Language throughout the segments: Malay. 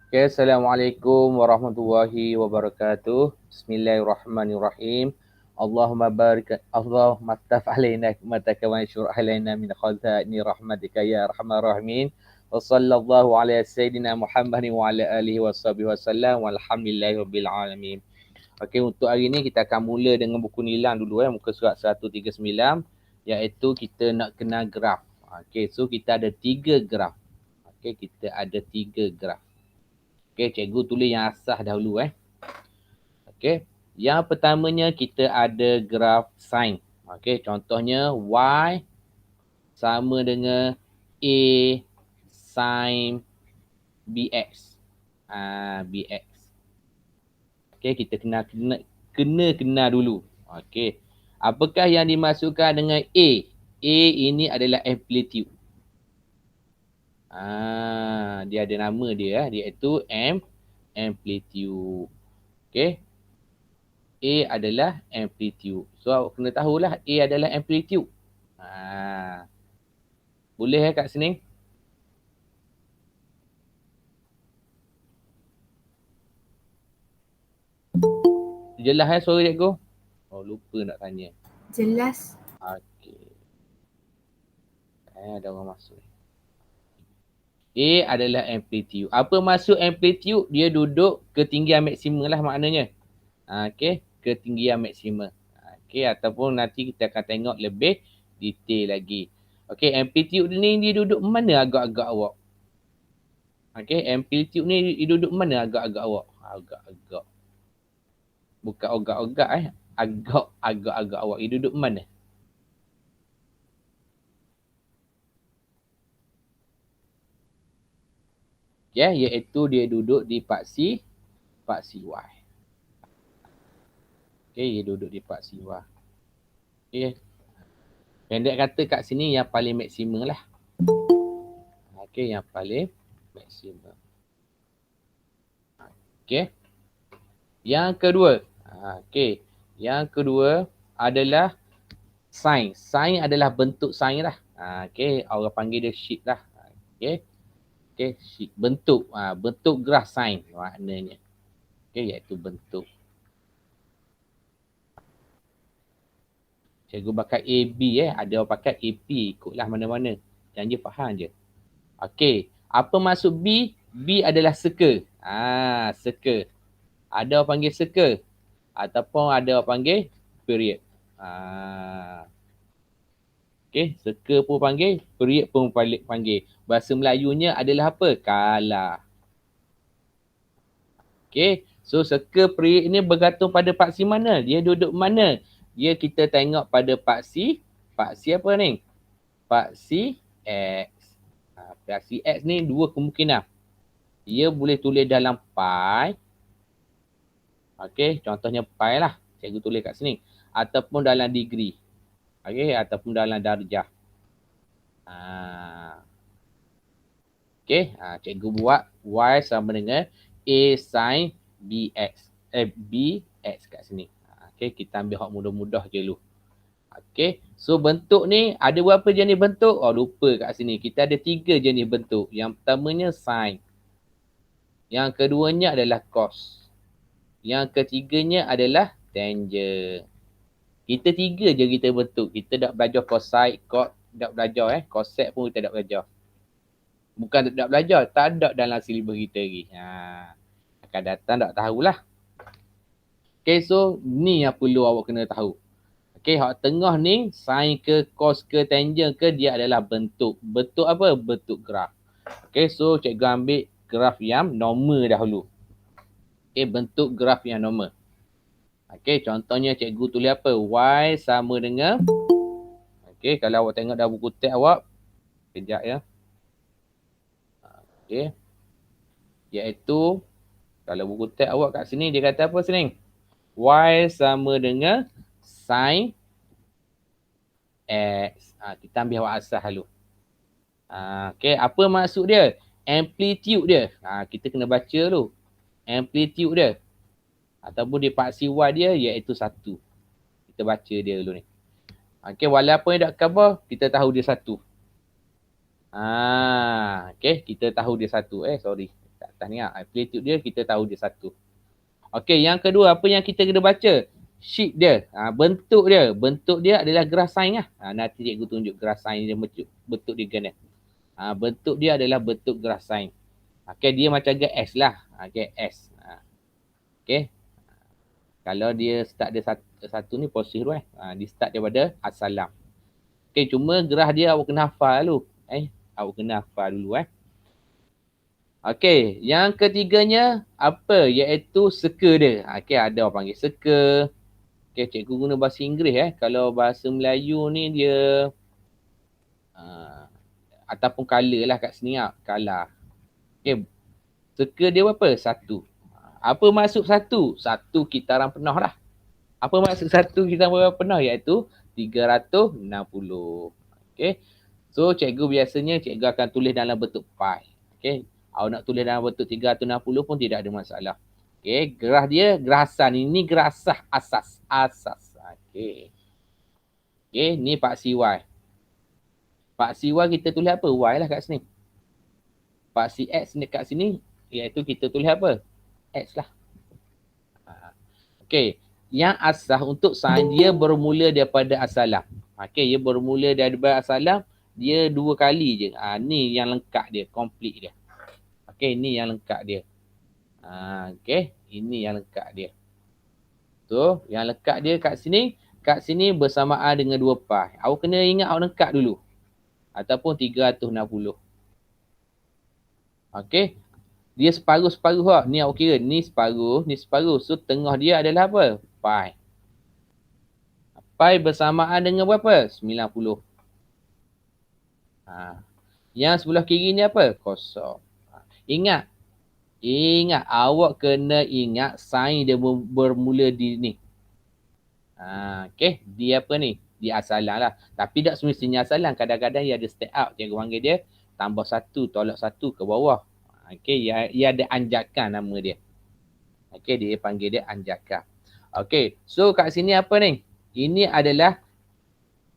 Okay, Assalamualaikum warahmatullahi wabarakatuh. Bismillahirrahmanirrahim. Allahumma ftah alaina hikmataka wa anshur alaina min khazaini rahmatika ya arhamar rahimin. Wa sallallahu ala sayyidina Muhammadin wa ala alihi wa sahbihi wasallam walhamdulillahi rabbil alamin. Okey, untuk hari ni kita akan mula dengan buku nilang dulu muka surat 139 iaitu kita nak kenal graf. Okey, so kita ada 3 graf. Okey, kita ada 3 graf. Okey, cikgu tulis yang asas dahulu Okey. Yang pertamanya kita ada graf sin. Okey, contohnya y sama dengan a sin bx. Bx. Okey, kita kena kenal dulu. Okey. Apakah yang dimasukkan dengan a? A ini adalah amplitude. Dia ada nama dia iaitu amplitude. Okey. A adalah amplitude. So awak kena tahulah A adalah amplitude. Boleh kat sini? Jelas suara cikgu? Oh, lupa nak tanya. Jelas. Okey. Ada orang masuk. A adalah amplitude. Apa maksud amplitude? Dia duduk ketinggian maksima lah maknanya. Okey, ketinggian maksima. Okey, ataupun nanti kita akan tengok lebih detail lagi. Okey, amplitude ni dia duduk mana agak-agak awak? Okey, amplitude ni dia duduk mana agak-agak awak? Agak-agak. Bukan agak-agak Agak-agak awak. Dia duduk mana? Ya, iaitu dia duduk di paksi Y. Okey, dia duduk di paksi Y. Okey. Pendek kata kat sini yang paling maksima lah. Okey, yang paling maksima. Okey. Yang kedua. Okey. Yang kedua adalah sin. Sin adalah bentuk sin lah. Okey, orang panggil dia shape lah. Okey. Okey, shape. Bentuk. Bentuk graf sin maknanya. Okey, iaitu bentuk. Cikgu pakai AB Ada orang pakai AP. Ikutlah mana-mana. Yang je faham je. Okey. Apa maksud B? B adalah circle. Circle. Ada orang panggil circle. Ataupun ada orang panggil period. Okey. Circle pun panggil. Period pun panggil. Bahasa Melayunya adalah apa? Kala. Okey. So circle period ni bergantung pada paksi mana? Dia duduk mana? Dia kita tengok pada paksi apa ni? Paksi X. Paksi X ni dua kemungkinan. Ia boleh tulis dalam pi. Okey, contohnya pi lah. Cikgu tulis kat sini. Ataupun dalam degree. Okey, ataupun dalam darjah. Okey, cikgu buat y sama dengan a sin bx. Bx kat sini. Okey, kita ambil hak mudah-mudah je dulu. Okey, so bentuk ni ada berapa jenis bentuk? Oh, lupa kat sini. Kita ada 3 jenis bentuk. Yang pertamanya sin. Yang keduanya adalah cos. Yang ketiganya adalah tangent. Kita 3 je kita bentuk. Kita dah belajar cosine, cot, dah belajar cosec pun kita dah belajar. Bukan tak belajar, tak ada dalam silibus kita lagi. Akan datang tak tahulah. Okay, so ni yang perlu awak kena tahu. Okay, hak tengah ni, sin ke, cos ke, tangent ke, dia adalah bentuk. Bentuk apa? Bentuk graf. Okay, so cikgu ambil graf yang normal dahulu. Okay, bentuk graf yang normal. Okay, contohnya cikgu tulis apa? Y sama dengan, okay, kalau awak tengok dah buku teks awak, kejap ya. Okay, iaitu, kalau buku teks awak kat sini, dia kata apa sini? Y sama dengan sin X. Kita ambil awak asas dulu. Okay, apa maksud dia? Amplitude dia. Kita kena baca dulu. Amplitude dia. Ataupun dia paksi Y dia iaitu 1. Kita baca dia dulu ni. Okay, walaupun dia tak cover, kita tahu dia 1. Okay, kita tahu dia 1. Sorry. atas ni. Amplitude dia kita tahu dia 1. Okey, yang kedua apa yang kita kena baca? Shape dia. Bentuk dia adalah graph sign lah. Nanti cikgu tunjuk graph sign dia bentuk dia gana. Bentuk dia adalah bentuk graph sign. Okey, dia macam gaya S lah. Gaya S. Okey. Kalau dia start dia satu ni posisi dua. Dia start daripada Assalam. Okey, cuma graph dia awak kena hafal dulu. Awak kena hafal dulu. Okey, yang ketiganya apa? Iaitu circle dia. Okey, ada orang panggil circle. Okey, cikgu guna bahasa Inggeris Kalau bahasa Melayu ni dia ataupun color lah kat sini color. Okey, circle dia apa? 1. Apa maksud 1? 1 kitaran penuh lah. Apa maksud 1 kitaran penuh? Iaitu 360. Okey. So cikgu biasanya cikgu akan tulis dalam bentuk pi. Okey. Awak nak tulis dalam bentuk 360 pun tidak ada masalah. Okey, graf dia gerasan. Ini gerasah asas. Okey. Okey, ni paksi Y. Paksi Y kita tulis apa? Y lah kat sini. Paksi X dekat sini iaitu kita tulis apa? X lah. Okey, yang asas untuk sign dia bermula daripada Assalam. Okey, dia bermula daripada Assalam, dia 2 kali je. Ni yang lengkap dia, complete dia. Okey, ni yang lengkap dia. Okey, ini yang lengkap dia. So, yang lengkap dia kat sini bersamaan dengan 2 pi. Awak kena ingat awak lengkap dulu. Ataupun 360. Okey. Dia separuh-separuh lah. Ni awak kira, ni separuh. So, tengah dia adalah apa? Pi. Pi bersamaan dengan berapa? 90. Yang sebelah kiri ni apa? Kosong. Ingat, awak kena ingat sign dia bermula di ni. Okey, dia apa ni? Dia Assalam lah. Tapi tak semestinya Assalam. Kadang-kadang dia ada step out. Cikgu panggil dia tambah 1, tolak 1 ke bawah. Okey, ia ada anjakan nama dia. Okey, dia panggil dia anjakan. Okey, so kat sini apa ni? Ini adalah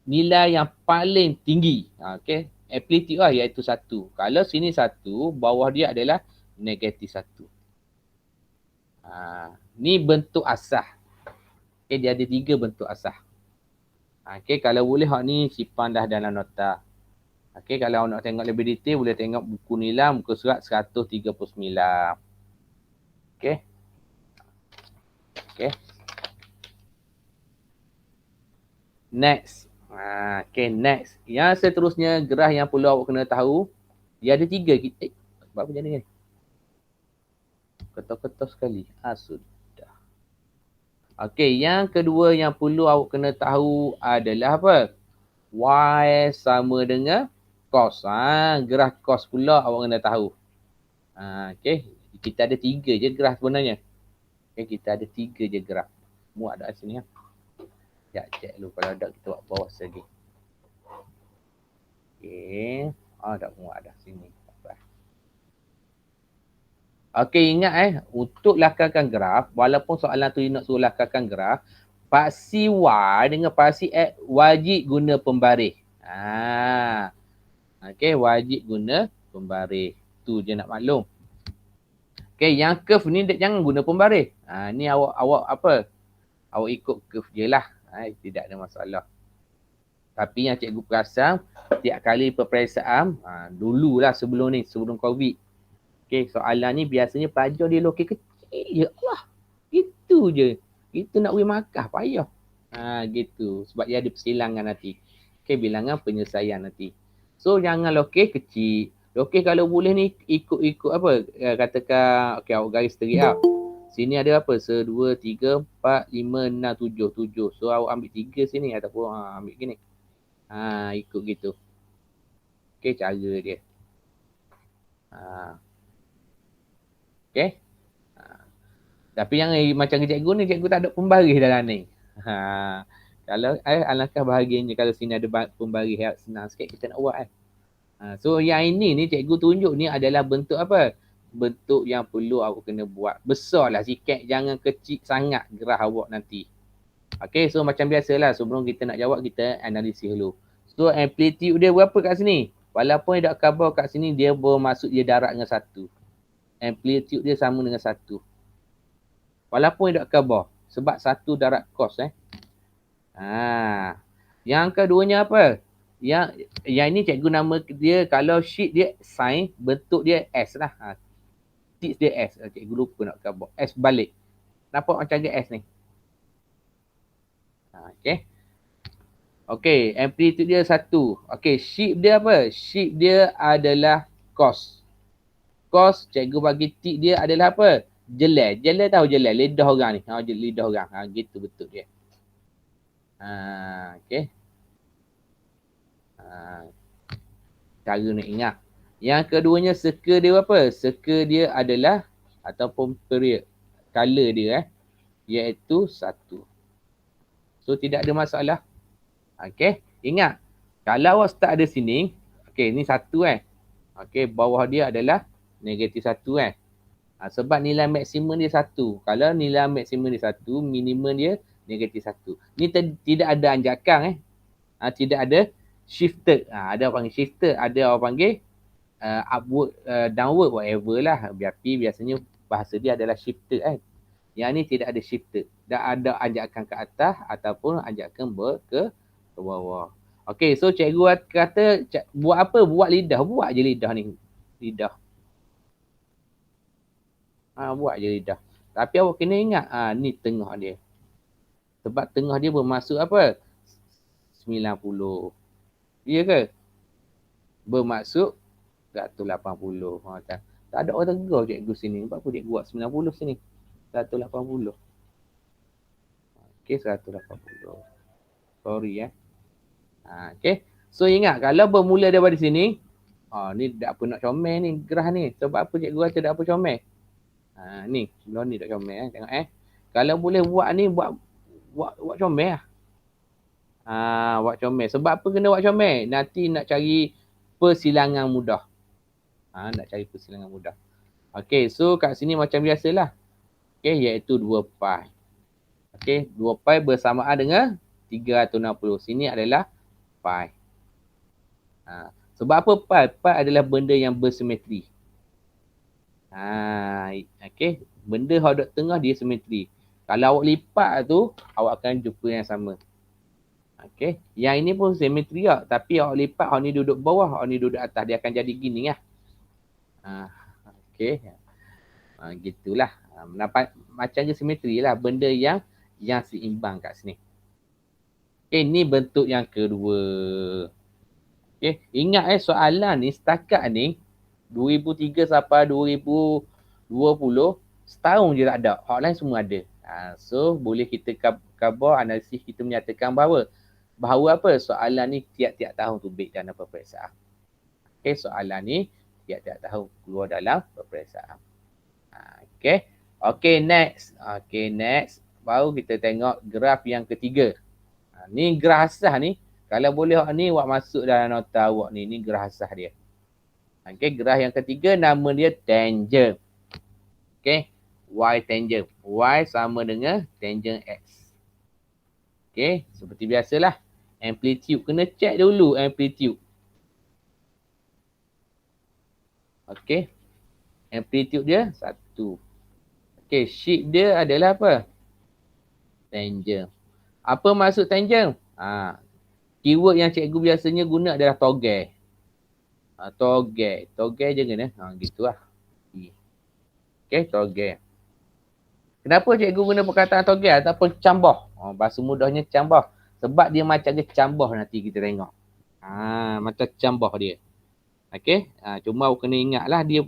nilai yang paling tinggi. Okey, amplitude lah iaitu 1. Kalau sini 1, bawah dia adalah negatif 1. Ni bentuk asas. Okay, dia ada 3 bentuk asas. Okay, kalau boleh hak ni simpan dah dalam nota. Okay, kalau nak tengok lebih detail boleh tengok buku nilai muka surat 139. Okay. Okay. Next. Okay, next. Yang seterusnya graf yang perlu awak kena tahu. Dia ada 3. Apa jadi ni? Ketok-ketok sekali. Sudah. Okey, yang kedua yang perlu awak kena tahu adalah apa? Y sama dengan cos. Graf cos pula awak kena tahu. Okey, kita ada 3 je graf sebenarnya. Okey, kita ada 3 je graf. Muat dah sini ya. Sekejap check dulu kalau ada kita buat bawah lagi. Okey, dah muat dah sini. Okey, ingat untuk lakarkan graf, walaupun soalan tu nak suruh lakarkan graf, paksi Y dengan paksi X wajib guna pembaris. Okey, wajib guna pembaris. Tu je nak maklum. Okey, yang curve ni jangan guna pembaris. Ni awak apa? Awak ikut curve je lah. Tidak ada masalah. Tapi yang cikgu perasan, tiap kali peperiksaan, dululah sebelum COVID. Okay, soalan ni biasanya pelajar dia lokal kecil je. Allah, gitu je. Itu nak beri markah, payah. Gitu. Sebab dia ada persilangan nanti. Okay, bilangan penyelesaian nanti. So, jangan lokal kecil. Lokal kalau boleh ni ikut apa. Katakan, okay, awak garis terik out. Sini ada apa? 1, 2, 3, 4, 5, 6, 7. So, awak ambil 3 sini ataupun ambil gini. Ikut gitu. Okay, cara dia. Okay. Tapi yang macam cikgu ni, cikgu tak ada pembaris dalam ni. Kalau alangkah bahagianya kalau sini ada pembaris yang senang sikit kita nak buat. So yang ini ni cikgu tunjuk ni adalah bentuk apa? Bentuk yang perlu awak kena buat. Besarlah sikit, jangan kecil sangat graf awak nanti. Okay, so macam biasalah sebelum kita nak jawab kita analisis dulu. So amplitude dia berapa kat sini? Walaupun dia tak cover kat sini, dia bermaksud dia darab dengan 1. amplitude dia sama dengan 1. Walaupun dia duduk khabar. Sebab 1 darab cos Yang keduanya apa? Yang ini cikgu nama dia, kalau sheet dia sin, bentuk dia S lah. Tips dia S. Cikgu lupa nak khabar. S balik. Nampak macam dia S ni. Okay. Okay, amplitude dia 1. Okay, shape dia apa? Shape dia adalah cos. Cos, cikgu bagi tip dia adalah apa? Jelai. Jelai tahu jelai? Lidah orang ni. Lidah orang. Gitu betul dia. Okay. Cara nak ingat. Yang keduanya circle dia apa? Circle dia adalah ataupun period. Color dia iaitu 1. So tidak ada masalah. Okay. Ingat. Kalau awak start ada sini. Okay, ni 1 Okay, bawah dia adalah negatif 1 sebab nilai maksimum dia 1. Kalau nilai maksimum dia 1, minimum dia negatif 1. Ni tidak ada anjakan tidak ada shifted. Ada orang panggil shifted, ada orang panggil upward, downward, whatever lah. Tapi biasanya bahasa dia adalah shifted Yang ni tidak ada shifted. Tak ada anjakan ke atas ataupun anjakan ke bawah. Okay, so cikgu kata buat apa? Buat lidah. Buat je lidah ni. Lidah. Buat je lidah. Tapi awak kena ingat, ni tengah dia. Sebab tengah dia bermaksud apa? 90. Ya ke? Bermaksud 180. Tak ada orang tegur cikgu sini. Sebab apa cikgu buat 90 sini? 180. Okay, 180. Sorry Okay. So ingat, kalau bermula daripada sini, ni tak apa nak comel ni, gerah ni. Sebab apa cikgu kata tak apa comel? Ni, sebelum ni tak comel tengok Kalau boleh buat ni, buat comel lah. Buat comel. Sebab apa kena buat comel? Nanti nak cari persilangan mudah. Nak cari persilangan mudah. Okay, so kat sini macam biasalah. Okay, iaitu 2 pi. Okay, 2 pi bersamaan dengan 360. Sini adalah pi. Sebab apa pi? Pi adalah benda yang bersimetri. Okay, benda yang duduk tengah dia simetri. Kalau awak lipat tu, awak akan jumpa yang sama. Okay, yang ini pun simetri lah. Tapi awak lipat, awak ni duduk bawah, awak ni duduk atas. Dia akan jadi gini lah. Okay. Gitulah. Macam je simetri lah. Benda yang seimbang kat sini. Okay, ni bentuk yang kedua. Okay, ingat soalan ni setakat ni 2003 sampai 2020 setahun je tak ada. Outline semua ada. So boleh kita khabar analisis kita menyatakan bahawa apa? Soalan ni tiap-tiap tahun tu baik dalam peperiksaan. Okay, soalan ni tiap-tiap tahun keluar dalam peperiksaan. Okay, next. Okay, next. Baru kita tengok graf yang ketiga. Ni graf asas ni. Kalau boleh awak ni, awak masuk dalam nota awak ni. Ni graf asas dia. Okay, graf yang ketiga nama dia tangent. Okay, y tangent. Y sama dengan tangent x. Okay, seperti biasalah. Amplitude. Kena check dulu amplitude. Okay, amplitude dia 1. Okay, shape dia adalah apa? Tangent. Apa maksud tangent? Keyword yang cikgu biasanya guna adalah togel. Togel je kena. Gitu lah. Okay, togel. Kenapa cikgu guna perkataan togel ataupun cambah? Bahasa mudahnya cambah. Sebab dia macam dia cambah nanti kita tengok. Macam cambah dia. Okay. Cuma awak kena ingat lah dia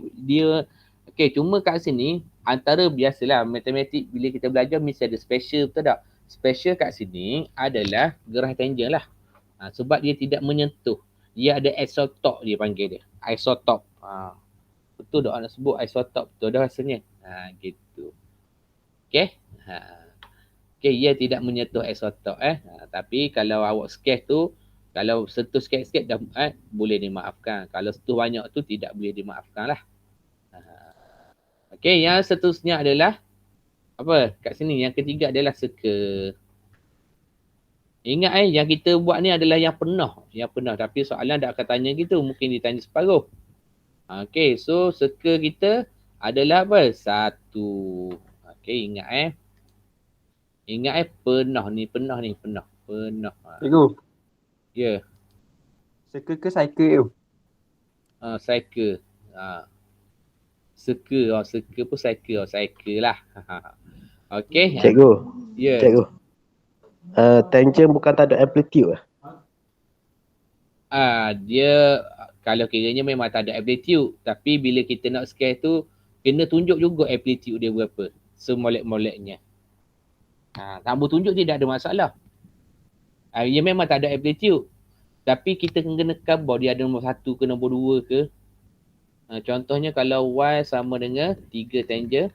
okay, cuma kat sini antara biasalah matematik bila kita belajar mesti ada special, betul tak? Special kat sini adalah gerah tangent lah. Sebab dia tidak menyentuh. Dia ada isotop dia panggil dia. Isotop. Betul tak nak sebut isotop? Betul dah rasanya. Gitu. Okay. Okay, ia tidak menyentuh isotop. Tapi kalau awak sketch tu, kalau sentuh sikit-sikit dah boleh dimaafkan. Kalau sentuh banyak tu tidak boleh dimaafkan lah. Okay, yang seterusnya adalah apa? Kat sini yang ketiga adalah circle. Ingat yang kita buat ni adalah yang pernah. Tapi soalan tak akan tanya gitu. Mungkin ditanya separuh. Okay, so circle kita adalah apa? 1. Okey, Ingat pernah ni. Pernah. Cikgu, Ya, circle ke cycle tu? cycle. Circle pun cycle lah. Okey. Cikgu, Ya. cikgu. Tangent bukan tak ada amplitude lah. Dia kalau kiranya memang tak ada amplitude, tapi bila kita nak scale tu kena tunjuk juga amplitude dia berapa, semolek-moleknya. Tanpa tunjuk tidak ada masalah. Dia memang tak ada amplitude, tapi kita kena cover dia ada nombor 1 ke nombor 2 ke. Contohnya kalau y sama dengan 3 tangent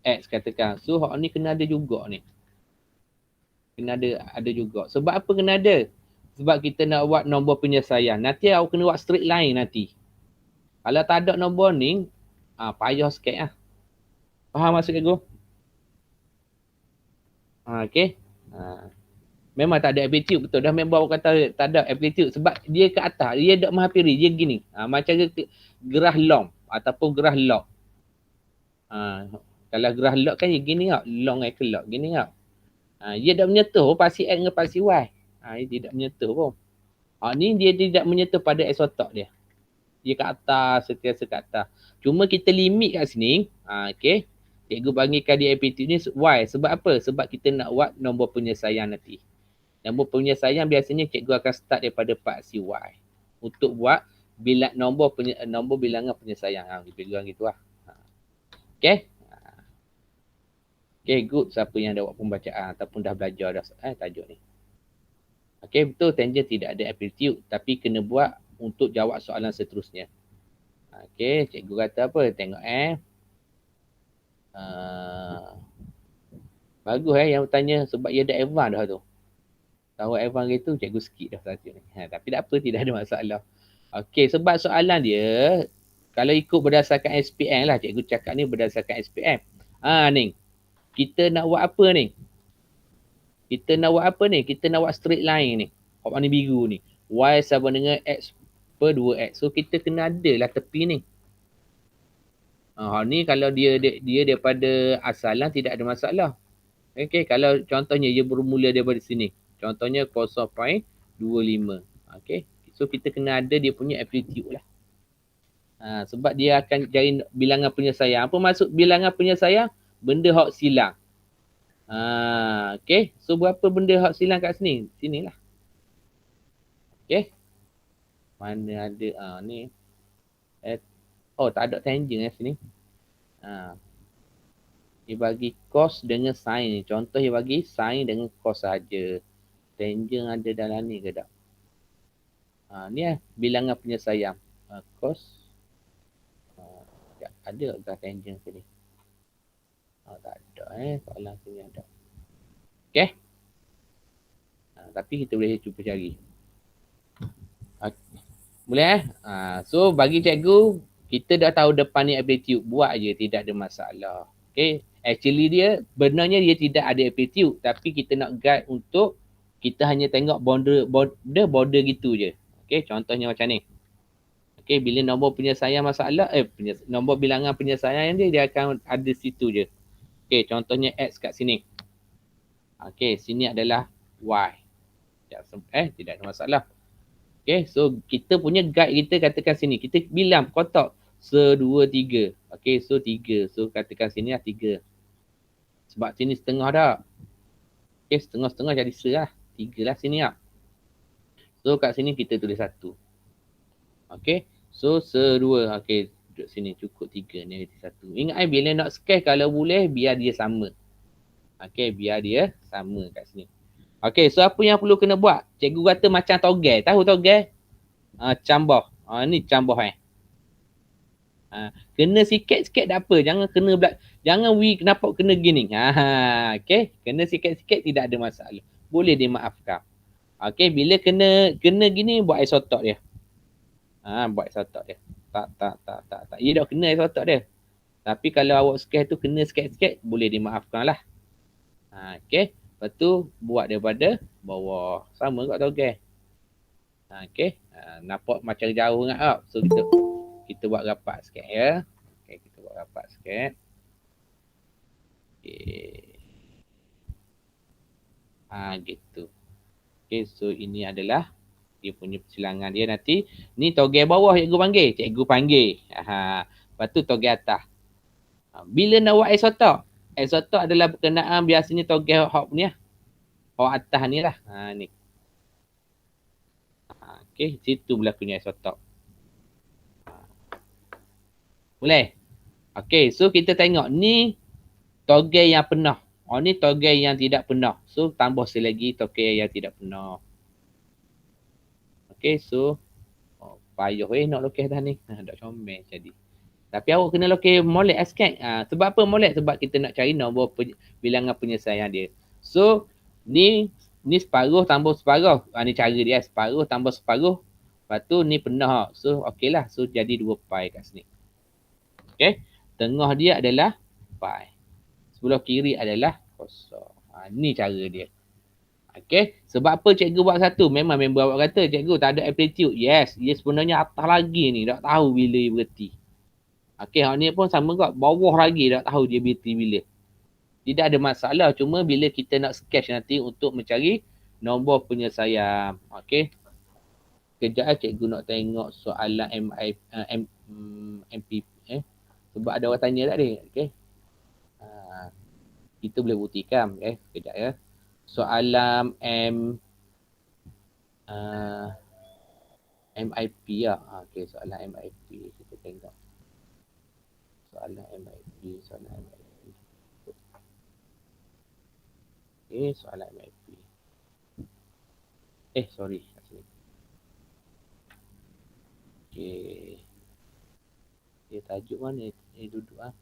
x katakan. So hak ni kena ada juga ni. Kena ada juga. Sebab apa kena ada? Sebab kita nak buat nombor penyelesaian. Nanti awak kena buat straight line nanti. Kalau tak ada nombor ni, payah sikit lah. Faham maksud cikgu? Okey. Memang tak ada amplitude, betul. Dah member awak kata tak ada amplitude sebab dia ke atas. Dia tak menghampiri. Dia gini. Macam gerah long ataupun gerah log. Kalau gerah log kan dia gini tau. Long ke log. Gini tau. Dia tak menyentuh pasti X dengan pasti Y. Dia tidak menyentuh pun. Ni dia tidak menyentuh pada isotok dia. Dia kat atas, sentiasa kat atas. Cuma kita limit kat sini. Okey. Cikgu bagikan dia amplitude ni Y. Sebab apa? Sebab kita nak buat nombor penyelesaian nanti. Nombor penyelesaian biasanya cikgu akan start daripada paksi Y. Untuk buat nombor bilangan penyelesaian. Lebih kurang gitu lah. Okey. Okey, good. Siapa yang dah buat pembacaan ataupun dah belajar dah tajuk ni. Okey, betul tangent tidak ada amplitude. Tapi kena buat untuk jawab soalan seterusnya. Okey, cikgu kata apa? Tengok bagus yang bertanya sebab ia dah advance dah tu. Tahu advance gitu, cikgu skip dah satu ni. Tapi tak apa, tidak ada masalah. Okey, sebab soalan dia, kalau ikut berdasarkan SPM lah, cikgu cakap ni berdasarkan SPM. Ni. Kita nak buat apa ni? Kita nak buat straight line ni. Hak warna biru ni. Y sama dengan X per 2X. So, kita kena ada lah tepi ni. Ni kalau dia daripada asalan tidak ada masalah. Okey, kalau contohnya dia bermula daripada sini. Contohnya 0.25. Okey. So kita kena ada dia punya amplitude lah. Sebab dia akan cari bilangan penyelesaian. Apa maksud bilangan penyelesaian? Benda hak silang. Okey. So berapa benda hak silang kat sini? Sinilah. Okey. Mana ada ni. Tak ada tangent sini. Dia bagi cos dengan sin ni. Contoh dia bagi sin dengan cos saja. Tangent ada dalam ni ke tak? Ni bilangan penyelesaian. Cos. Ada ke tangent sini? Tak ada soalan sini ada. Okay. Tapi kita boleh cuba cari. Boleh so bagi cikgu, kita dah tahu depan ni amplitude. Buat je, tidak ada masalah. Okay. Actually dia, benarnya dia tidak ada amplitude. Tapi kita nak guide untuk kita hanya tengok border gitu je. Okay, contohnya macam ni. Okay, bila nombor penyelesaian masalah, nombor bilangan penyelesaian dia akan ada situ je. Okay, contohnya X kat sini. Okay, sini adalah Y. Tidak ada masalah. Okay, so kita punya guide kita katakan sini. Kita bilang kotak 1, 2, 3. Okay, so 3. So katakan sini lah 3. Sebab sini setengah dah. Okay, setengah-setengah jadi serah. 3 lah sini lah. So kat sini kita tulis 1. Okay, so 2. Okay, duduk sini cukup 3. Negatif 1. Ingat bila nak scale kalau boleh biar dia sama. Okay, biar dia sama kat sini. Okay, so apa yang perlu kena buat? Cikgu kata macam togel. Tahu togel? Cambah. Ni cambah kena sikit-sikit tak apa. Jangan kena jangan kenapa kena gini. Okay, kena sikit-sikit tidak ada masalah. Boleh dimaafkan. Okay, bila kena gini buat isotok dia. Buat isotok dia. Tak. Ia dah kena isotok dia. Tapi kalau awak scale tu kena sikit-sikit boleh dimaafkan lah. Okay. Lepas tu buat daripada bawah. Sama kat togel. Okay. Nampak macam jauh sangat tak? So kita buat rapat sikit ya. Okay. buat rapat sikit. Okay. Gitu. Okay, so ini adalah dia punya persilangan dia nanti. Ni togel bawah cikgu panggil. Cikgu panggil. Lepas tu togel atas. Bila nak buat isotok? Isotok adalah berkenaan biasanya togel hok ni lah. Hok atas ni lah. Ni. Okay, situ berlakunya isotok. Boleh? Okay, so kita tengok ni togel yang penuh. Ni togel yang tidak penuh. So, tambah selagi togel yang tidak penuh. Okay, so payuh nak lukis dah ni. Tak comel jadi. Tapi awak kena lukis molek sikit. Sebab apa molek? Sebab kita nak cari nombor bilangan penyelesaian dia. So, ni separuh tambah separuh. Ni cara dia. Separuh tambah separuh. Lepas tu ni penuh. So, okey lah. So, jadi 2 pi kat sini. Okay. Tengah dia adalah pi. Sebelah kiri adalah kosong. Ni cara dia. Okay. Sebab apa cikgu buat satu? Memang member awak kata, cikgu tak ada amplitude. Yes. Dia sebenarnya atas lagi ni. Tak tahu bila dia berhenti. Okay. Hak ni pun sama kot. Bawah lagi tak tahu dia berhenti bila. Tidak ada masalah. Cuma bila kita nak sketch nanti untuk mencari nombor penyelesaian. Okay. Kejap cikgu nak tengok soalan MPP. Sebab ada orang tanya tadi. Okay. Kita boleh buktikan. Kejap ya. Soalan MIP lah. Okay, soalan MIP. Kita tengok. Soalan MIP. Okay, soalan MIP. Sorry. Okay. Dia tajuk mana? Duduk lah.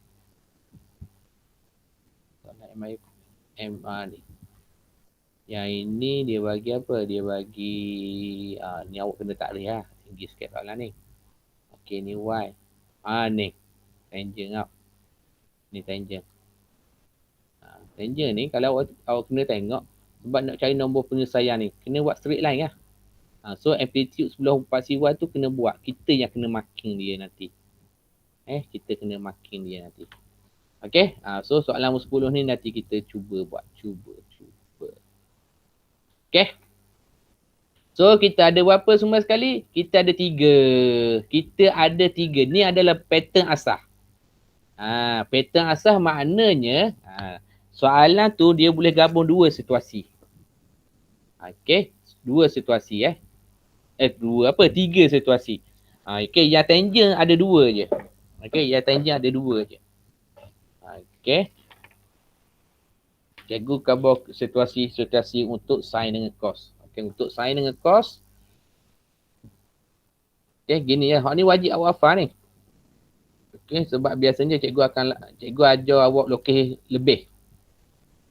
Soalan MIP. ni. Yang ini dia bagi apa? Dia bagi ni awak kena takleh lah. Tinggi sikit soalan ni. Okey, ni Y. Ni. Tangent tau. Ni tangent. Tangent ni kalau awak kena tengok sebab nak cari nombor penyelesaian ni, kena buat straight line lah. So amplitude sebelah pasi Y tu kena buat. Kita yang kena marking dia nanti. Kita kena marking dia nanti. Okey. So soalan 10 ni nanti kita cuba buat. Cuba. Okay. So, kita ada berapa semua sekali? Kita ada 3. Ni adalah pattern asas. Pattern asas maknanya soalan tu dia boleh gabung 2 situasi. Okay. 2 situasi 3 situasi. Okay. Yang tangent ada 2 je. Okay. Yang tangent ada 2 je. Okay. Cikgu cover situasi untuk sin dengan cos. Okay, untuk sin dengan cos. Okay, gini ya. Hak ni wajib awak hafal ni. Okay, sebab biasanya cikgu ajar awak lukis lebih.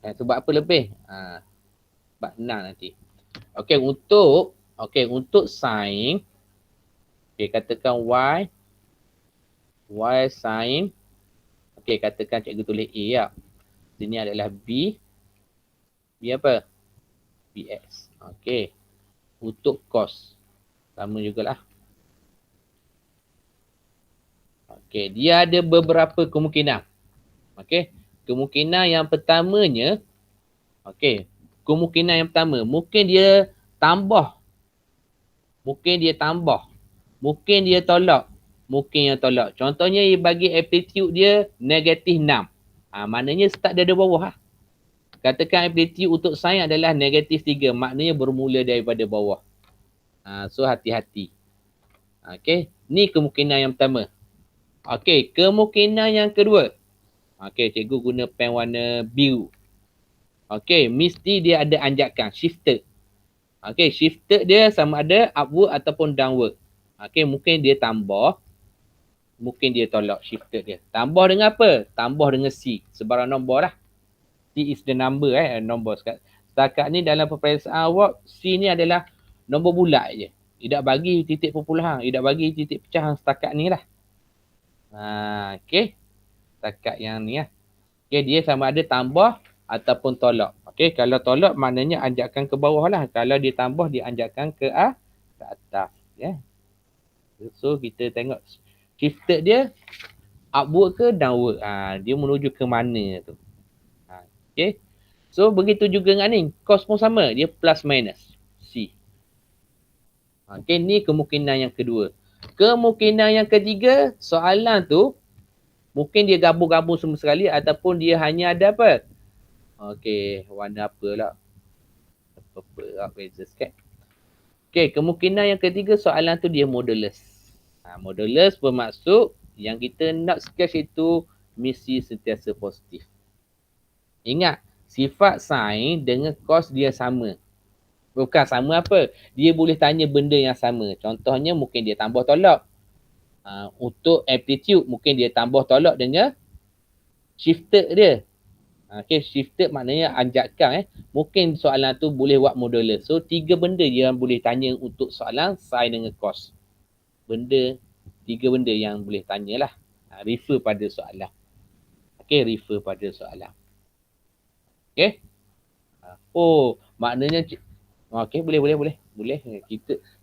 Sebab apa lebih? Sebab senang nanti. Okay, untuk sin. Okay, katakan y sin. Okay, katakan cikgu tulis A ya. Sini adalah B apa? BX. Okey. Untuk cos. Sama jugalah. Okey. Dia ada beberapa kemungkinan. Okey. Kemungkinan yang pertamanya. Okey. Kemungkinan yang pertama. Mungkin dia tambah. Mungkin dia tolak. Mungkin yang tolak. Contohnya bagi amplitude dia negatif 6. Maknanya start dia ada bawah lah. Katakan amplitude untuk sin adalah negatif 3. Maknanya bermula daripada bawah. So hati-hati. Okay. Ni kemungkinan yang pertama. Okay. Kemungkinan yang kedua. Okay. Cikgu guna pen warna biru. Okay. Mesti dia ada anjakan. Shifted. Okay. Shifted dia sama ada upward ataupun downward. Okay. Mungkin dia tambah. Mungkin dia tolak shifted dia. Tambah dengan apa? Tambah dengan C. Sebarang nombor lah. C is the number nombor. Setakat ni dalam peperiksaan awak, C ni adalah nombor bulat je. Tidak bagi titik perpuluhan. Tidak bagi titik pecahan setakat ni lah. Okay. Setakat yang ni lah. Okay, dia sama ada tambah ataupun tolak. Okay, kalau tolak maknanya anjakan ke bawah lah. Kalau dia tambah, dia anjakan ke atas. So, kita tengok shifted dia Upward ke downward? Dia menuju ke mana tu? Okay. So begitu juga dengan ni. Cos pun sama. Dia plus minus. C. Okay, ni kemungkinan yang kedua. Kemungkinan yang ketiga, soalan tu mungkin dia gabung-gabung semua sekali ataupun dia hanya ada apa? Okay, warna apa lah? Apa lah, beza sikit. Okay, kemungkinan yang ketiga soalan tu dia modulus. Modulus bermaksud yang kita nak sketch itu mesti sentiasa positif. Ingat, sifat sin dengan cos dia sama. Bukan sama apa? Dia boleh tanya benda yang sama. Contohnya mungkin dia tambah tolak. Untuk amplitude mungkin dia tambah tolak dengan shifted dia. Okay, shifted maknanya anjakan. Mungkin soalan tu boleh buat modulus. So, 3 benda yang boleh tanya untuk soalan sin dengan cos. Tiga benda yang boleh tanyalah. Refer pada soalan. Okay, refer pada soalan. Okay. Oh, maknanya okey, boleh.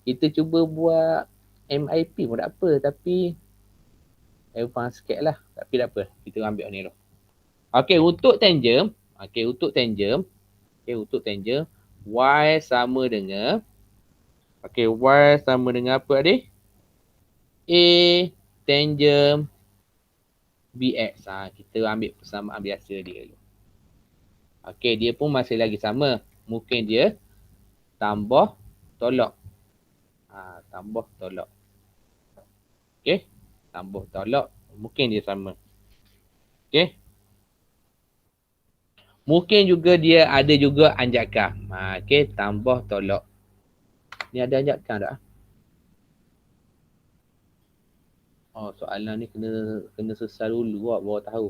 Kita cuba buat MIP pun tak apa, tapi advance sikit lah. Tapi tak apa, kita ambil ni dulu. Okey, untuk tangent, y sama dengan y sama dengan apa tadi? A tangent bx. Kita ambil persamaan biasa dia dulu. Okey, dia pun masih lagi sama. Mungkin dia tambah tolak. Tambah tolak. Okey. Tambah tolak. Mungkin dia sama. Okey. Mungkin juga dia ada juga anjakan. Okey. Tambah tolak. Ni ada anjakan tak? Oh, soalan ni kena selesai dulu baru tahu.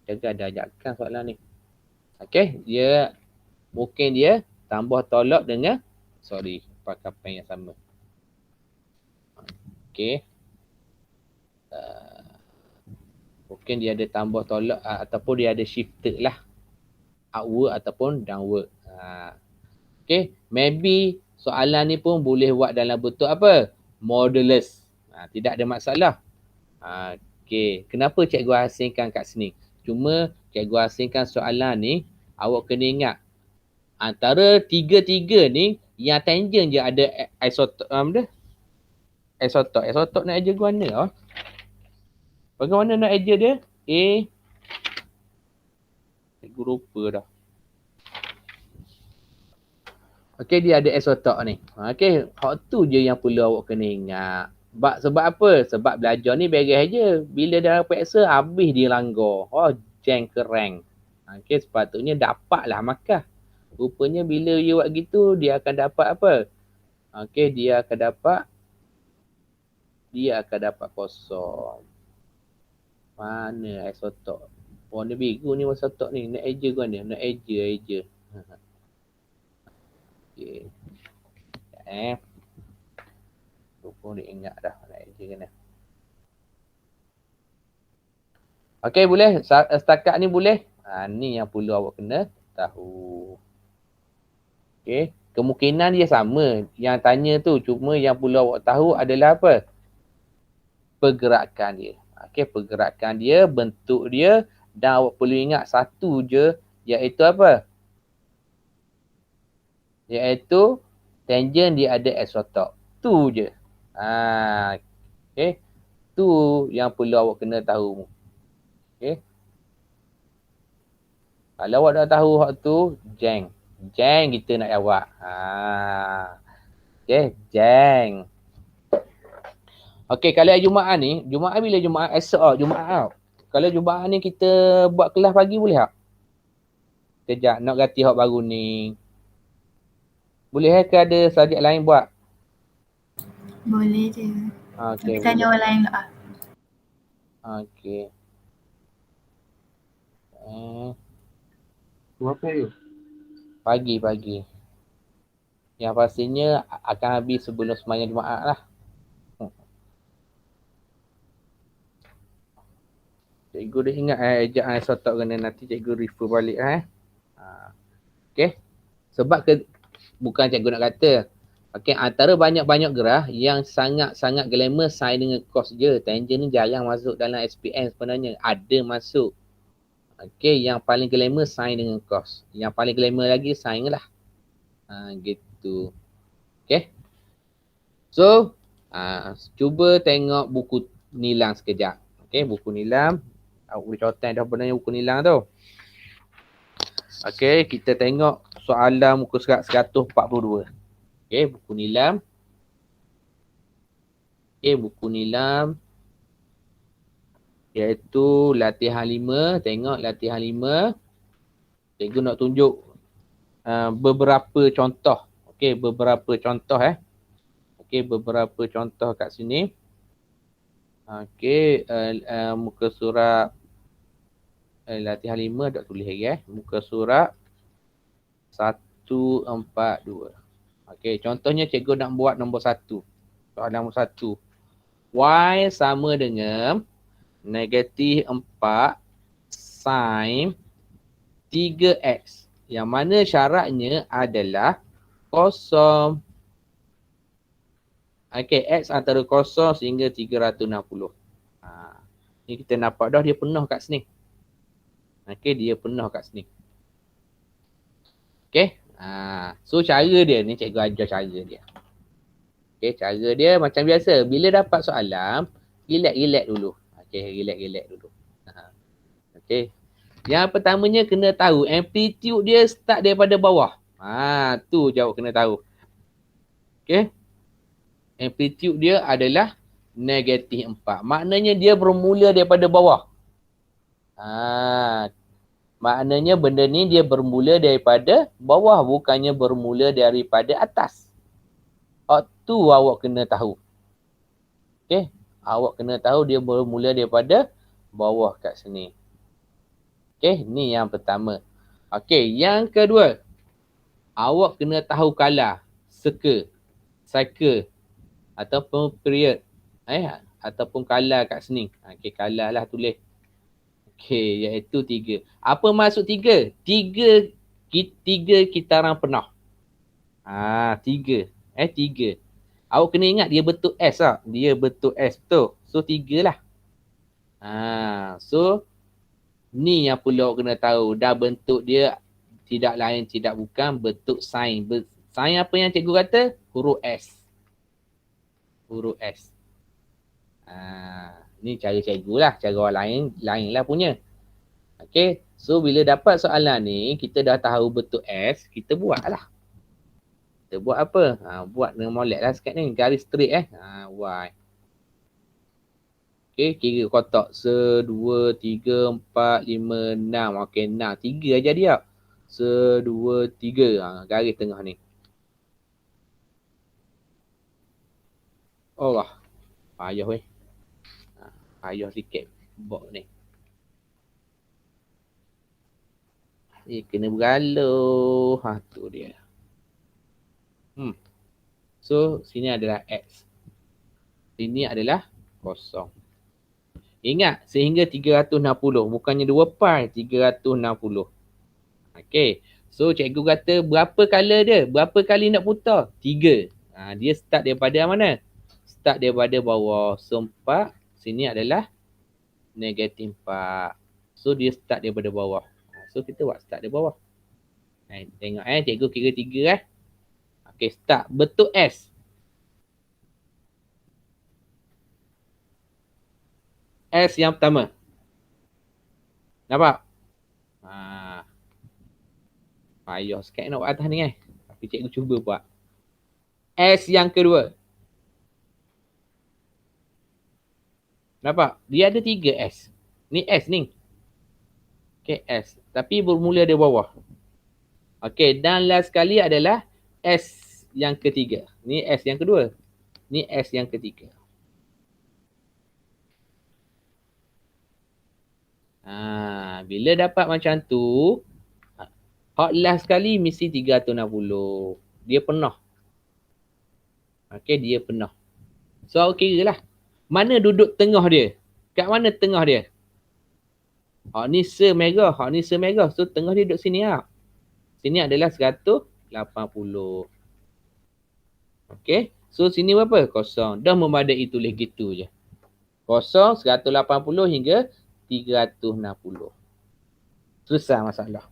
Jaga ada anjakan soalan ni. Okey. Mungkin dia tambah tolak dengan pakai pen yang sama. Okey. Mungkin dia ada tambah tolak ataupun dia ada shifted lah. Upward ataupun downward. Okay. Maybe soalan ni pun boleh buat dalam bentuk apa? Modulus. Tidak ada masalah. Okay. Kenapa cikgu asingkan kat sini? Cuma cikgu asingkan soalan ni, awak kena ingat. Antara tiga-tiga ni, yang tangent je ada isotop. Isotop nak aja mana? Bagaimana nak aja dia? Cikgu lupa dah. Okey, dia ada isotop ni. Okey, hak tu je yang perlu awak kena ingat. Sebab apa? Sebab belajar ni beres aja. Bila dah periksa, habis dia langgar. Jeng kerang. Okey, sepatutnya dapatlah markah. Rupanya bila dia buat gitu, dia akan dapat apa? Okey, dia akan dapat kosong. Mana isotop? Warna biru ni isotop ni. Nak eja kau ni. Nak eja. Okey. Lupa dia ingat dah. Nak eja kena. Okey, boleh. Setakat ni boleh. Ni yang perlu awak kena tahu. Okey. Kemungkinan dia sama. Yang tanya tu. Cuma yang perlu awak tahu adalah apa? Pergerakan dia. Okey, pergerakan dia, bentuk dia. Dan awak perlu ingat satu je. Iaitu apa? Iaitu tangent dia ada isotop. Tu je. Okey. Tu yang perlu awak kena tahu. Okey. Kalau awak dah tahu hak tu, jeng kita nak jawab. Okey, jeng. Okey, kalau Jumaat ni, Jumaat bila Jumaat? Esok Jumaat. Kalau Jumaat ni kita buat kelas pagi boleh tak? Kejap, nak ganti hak baru ni. Boleh ke ada subjek lain buat? Boleh je. Okey. Kita tanya orang lain lah. Okey. Berapa you? Pagi. Yang pastinya akan habis sebelum sembahyang Jumaat lah. Cikgu dah ingat ejaan isotop kena nanti cikgu refer balik Okey. Sebab bukan cikgu nak kata. Okey, antara banyak-banyak graf yang sangat-sangat glamour sin dengan cos je. Tangent ni jarang masuk dalam SPM sebenarnya. Ada masuk. Okey, yang paling glamour sin dengan cos. Yang paling glamour lagi sin lah. Gitu. Okey. So, cuba tengok buku nilang sekejap. Okey, buku nilang. Awak boleh contoh dah sebenarnya buku nilang tu. Okey, kita tengok soalan muka surat 142. Okey, buku nilam. Okey, buku nilam. Iaitu latihan 5. Tengok latihan 5. Cikgu nak tunjuk beberapa contoh. Okey, beberapa contoh Okey, beberapa contoh kat sini. Okey, muka surat latihan 5 dah tulis lagi Muka surat 142. Okey, contohnya cikgu nak buat nombor 1. Soalan nombor 1. Y sama dengan negatif 4 sin 3x. Yang mana syaratnya adalah kosong. Okey, x antara kosong sehingga 360. Ni kita nampak dah dia penuh kat sini. Okey, dia penuh kat sini. Okey. So cara dia ni cikgu ajar cara dia. Okey, cara dia macam biasa. Bila dapat soalan, relax dulu. Okey, relax dulu. Okey. Yang pertamanya kena tahu amplitude dia start daripada bawah. Tu jawab kena tahu. Okey. Amplitude dia adalah negatif 4. Maknanya dia bermula daripada bawah. Maknanya benda ni dia bermula daripada bawah, bukannya bermula daripada atas. Tu awak kena tahu. Okey, awak kena tahu dia bermula daripada bawah kat sini. Okey, ni yang pertama. Okey, yang kedua. Awak kena tahu kala, circle, cycle ataupun period. Ataupun kala kat sini. Okey, kala lah tulis. Okey, iaitu 3. Apa maksud 3? 3 kitaran penuh. 3. 3. Awak kena ingat dia bentuk S lah. Dia bentuk S betul. So 3 lah. So ni yang perlu awak kena tahu. Dah bentuk dia tidak lain tidak bukan bentuk sin. Sin apa yang cikgu kata? Huruf S. Huruf S. Ni cara cikgu lah. Cara orang lain lah punya. Okay. So bila dapat soalan ni, kita dah tahu bentuk S, kita buat lah. Kita buat apa? Buat dengan molek lah sekat ni. Garis straight Y. Okay, kira kotak. 1, 2, 3, 4, 5, 6. Okay, 6. 3 aja dia. 1, 2, 3. Garis tengah ni. Allah. Payah weh. Payah sikit. Bok ni. Kena bergaluh. Tu dia. So, sini adalah X. Sini adalah kosong. Ingat, sehingga 360. Bukannya 2 pi, 360. Okay. So, cikgu kata berapa color dia? Berapa kali nak putar? 3. Dia start daripada mana? Start daripada bawah. So, 4. Sini adalah negatif 4. So, dia start daripada bawah. So, kita buat start dari bawah. Tengok cikgu kira 3 Okay, start. Bentuk S. S yang pertama. Nampak? Payah sikit nak buat atas ni Tapi cikgu cuba buat. S yang kedua. Nampak? Dia ada 3 S. Ni S ni. Okay, S. Tapi bermula dari bawah. Okay, dan last sekali adalah S yang ketiga. Ni S yang kedua. Ni S yang ketiga. Bila dapat macam tu, hot last sekali mesti 360. Dia penuh. Okay, dia penuh. So, awak kira lah. Mana duduk tengah dia? Kat mana tengah dia? Hak ni se-mega. Hak ni se-mega. So, tengah dia duduk sini lah. Sini adalah 180. Okey. So sini berapa? Kosong. Dah memadai tulis gitu je. Kosong 180 hingga 360. Selesai masalah.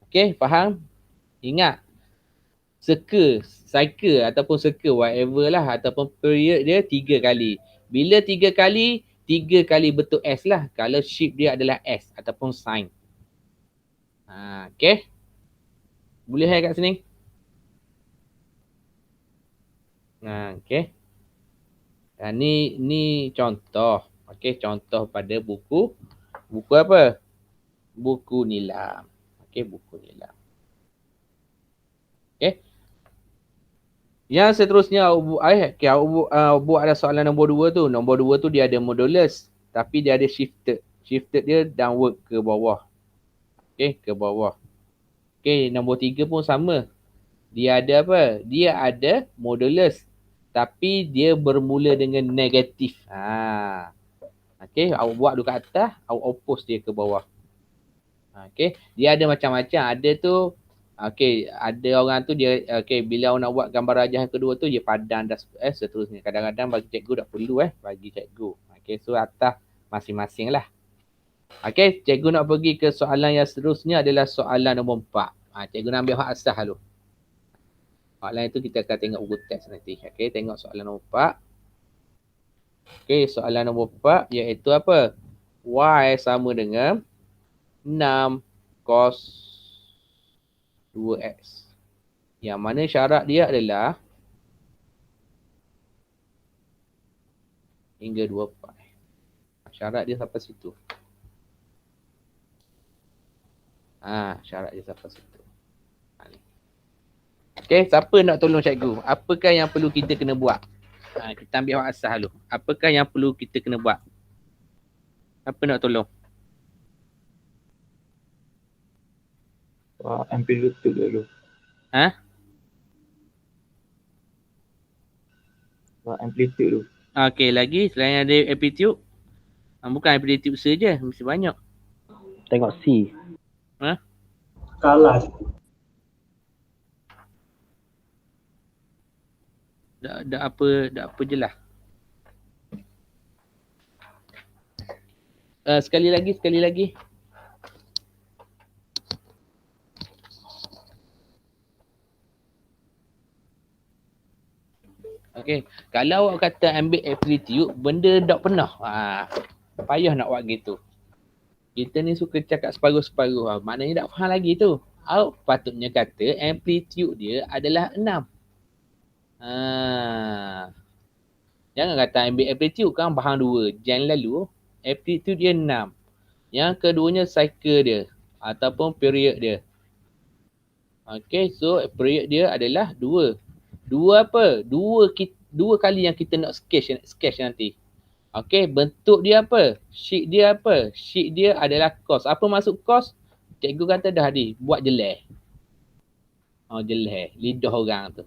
Okey, faham? Ingat, cycle ataupun circle whatever lah ataupun period dia 3 kali. Bila 3 kali, 3 kali bentuk S lah kalau shape dia adalah S ataupun sign. Okey. Boleh kat sini? Okey. Dan ni contoh. Okey, contoh pada buku apa? Buku nilam. Okey, buku nilam. Okey. Yang seterusnya awak buat ada soalan nombor 2 tu. Nombor 2 tu dia ada modulus tapi dia ada shifted. Shifted dia downward ke bawah. Okey, ke bawah. Okey, nombor 3 pun sama. Dia ada apa? Dia ada modulus tapi dia bermula dengan negatif. Okey, awak buat dulu kat atas, awak oppose dia ke bawah. Okey, dia ada macam-macam. Ada tu okey, ada orang tu dia okey bila awak nak buat gambar rajah yang kedua tu dia padan dah seterusnya. Kadang-kadang bagi cikgu tak perlu bagi cikgu. Okey, so atas masing-masing lah. Okey, cikgu nak pergi ke soalan yang seterusnya adalah soalan nombor 4. Cikgu nak ambil hak asas dulu. Soalan itu kita akan tengok buku teks nanti. Okey, tengok soalan nombor 4. Okey, soalan nombor 4 iaitu apa? Y sama dengan 6 cos 2x. Yang mana syarat dia adalah hingga 2 pi. Syarat dia sampai situ. Syarat dia sampai situ. Okey, siapa nak tolong cikgu? Apakah yang perlu kita kena buat? Kita ambil hak asas dulu. Apakah yang perlu kita kena buat? Apa nak tolong? Amplitude dulu. Amplitude dulu. Okey, lagi selain ada amplitude. Bukan amplitude saja, mesti banyak. Tengok C. Kalah. Dah apa jelas. Sekali lagi. Okey, kalau awak kata ambil amplitude, benda tak pernah. Payah nak buat gitu. Kita ni suka cakap separuh-separuh. Maknanya tak faham lagi tu. Awak patutnya kata amplitude dia adalah 6. Jangan kata ambil amplitude kan bahang 2. Jan lalu, amplitude dia 6. Yang keduanya cycle dia ataupun period dia. Okay, so period dia adalah 2. 2 apa? 2 kali yang kita nak sketch nanti. Okay, bentuk dia apa? Sheet dia apa? Sheet dia adalah cos. Apa maksud cos? Cikgu kata dah tadi, buat jeleh. Jeleh. Lidah orang tu.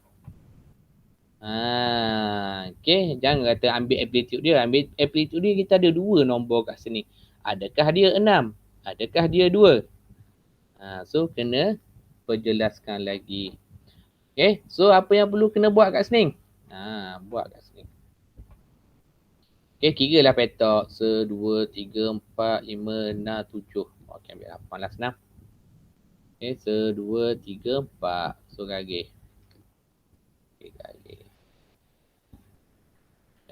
Okay, jangan kata ambil amplitude dia. Ambil amplitude dia, kita ada 2 nombor kat sini. Adakah dia 6? Adakah dia 2? So, kena perjelaskan lagi. Okay, so apa yang perlu kena buat kat sini? Buat kat sini. Okay, kira lah petok. 1, 2, 3, 4, 5, 6, 7. Okay, ambil 8 lah senang. Okay, 1, 2, 3, 4. So, gagih. Okay, gagih.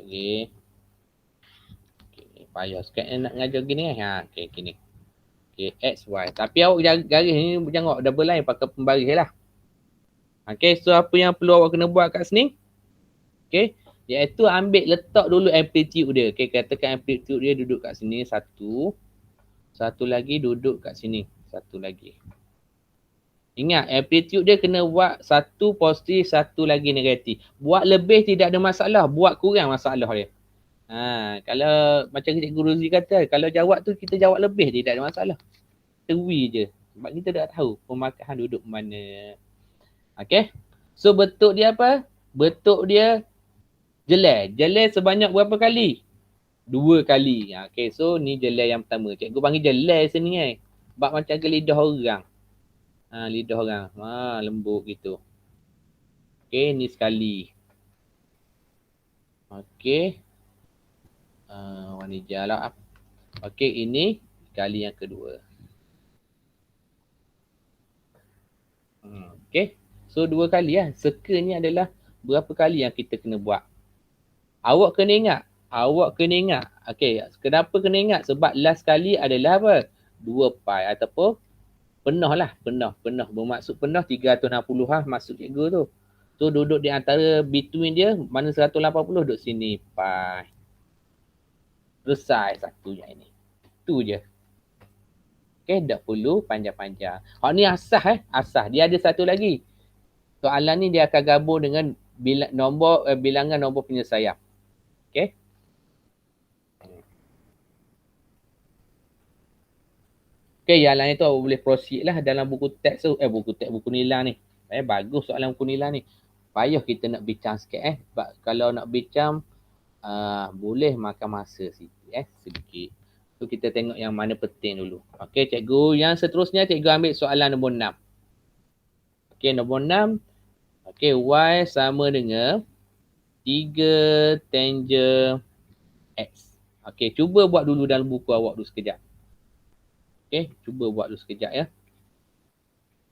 Okay. Okay, payah sikit nak ngajar gini okay, gini. Okay, X, Y. Tapi awak garis ni jangan awak double line pakai pembaris lah. Okay, so apa yang perlu awak kena buat kat sini? Okay, iaitu ambil letak dulu amplitude dia. Okay, katakan amplitude dia duduk kat sini 1. Satu lagi duduk kat sini. 1 lagi. Ingat, amplitude dia kena buat 1 positif, 1 lagi negatif. Buat lebih tidak ada masalah. Buat kurang masalah dia. Kalau macam Cikgu Ruzi kata, kalau jawab tu kita jawab lebih tidak ada masalah. Terwi je. Sebab kita dah tahu pemakahan duduk mana. Okay. So bentuk dia apa? Bentuk dia jelai. Jelai sebanyak berapa kali? 2 kali. Okay, so ni jelai yang pertama. Cikgu panggil jelai sini sebab macam ke lidah orang. Lidah orang. Lembut gitu. Okey, ni sekali. Okey. Warna hijau lah. Okey, ini kali yang kedua. Okey. So, 2 kali lah. Circle ni adalah berapa kali yang kita kena buat. Awak kena ingat. Okey, kenapa kena ingat? Sebab last kali adalah apa? 2 pi ataupun penuh lah. Penuh. Bermaksud penuh 360 lah maksud cikgu tu. So, duduk di antara between dia, mana 180 duduk sini. Pi. Selesai satu yang ini. Tu je. Okay, tak perlu panjang-panjang. Hak ni asah asah. Dia ada satu lagi. Soalan ni dia akan gabung dengan bilangan nombor penyelesaian. Okay. Okay, yang lain tu boleh proceed lah dalam buku teks tu. Buku nilai ni. Bagus soalan buku nilai ni. Payah kita nak bincang sikit Sebab kalau nak bincang, boleh makan masa sikit sedikit. So, kita tengok yang mana penting dulu. Okey, cikgu. Yang seterusnya, cikgu ambil soalan nombor 6. Okey, nombor 6. Okey, Y sama dengan 3 tangent X. Okey, cuba buat dulu dalam buku awak dulu sekejap. Okey, cuba buat dulu sekejap ya.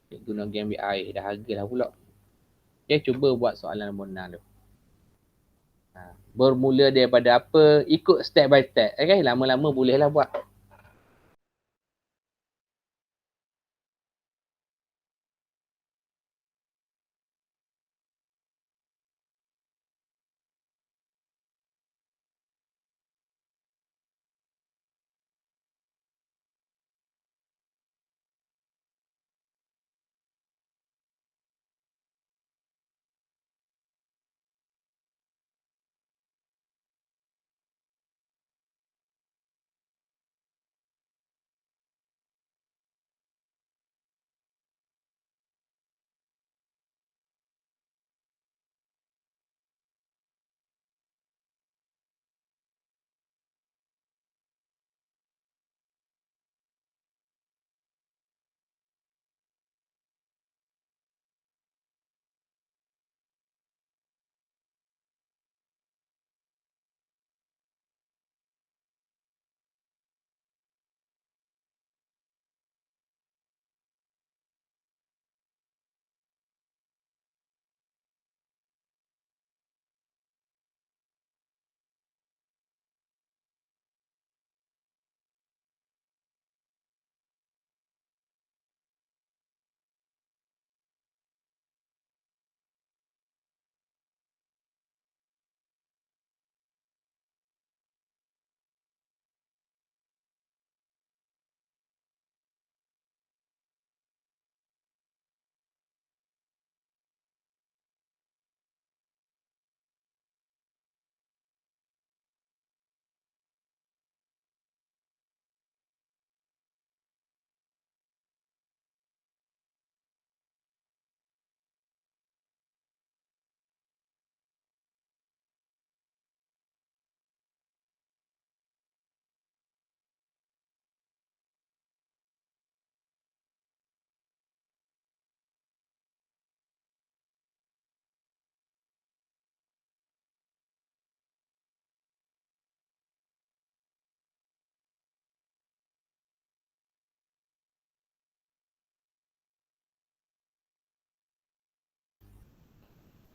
Cikgu nak pergi ambil air. Dah harga lah pula. Okey, cuba buat soalan nombor 6 dulu. Bermula daripada apa, ikut step by step. Okay, lama-lama bolehlah buat.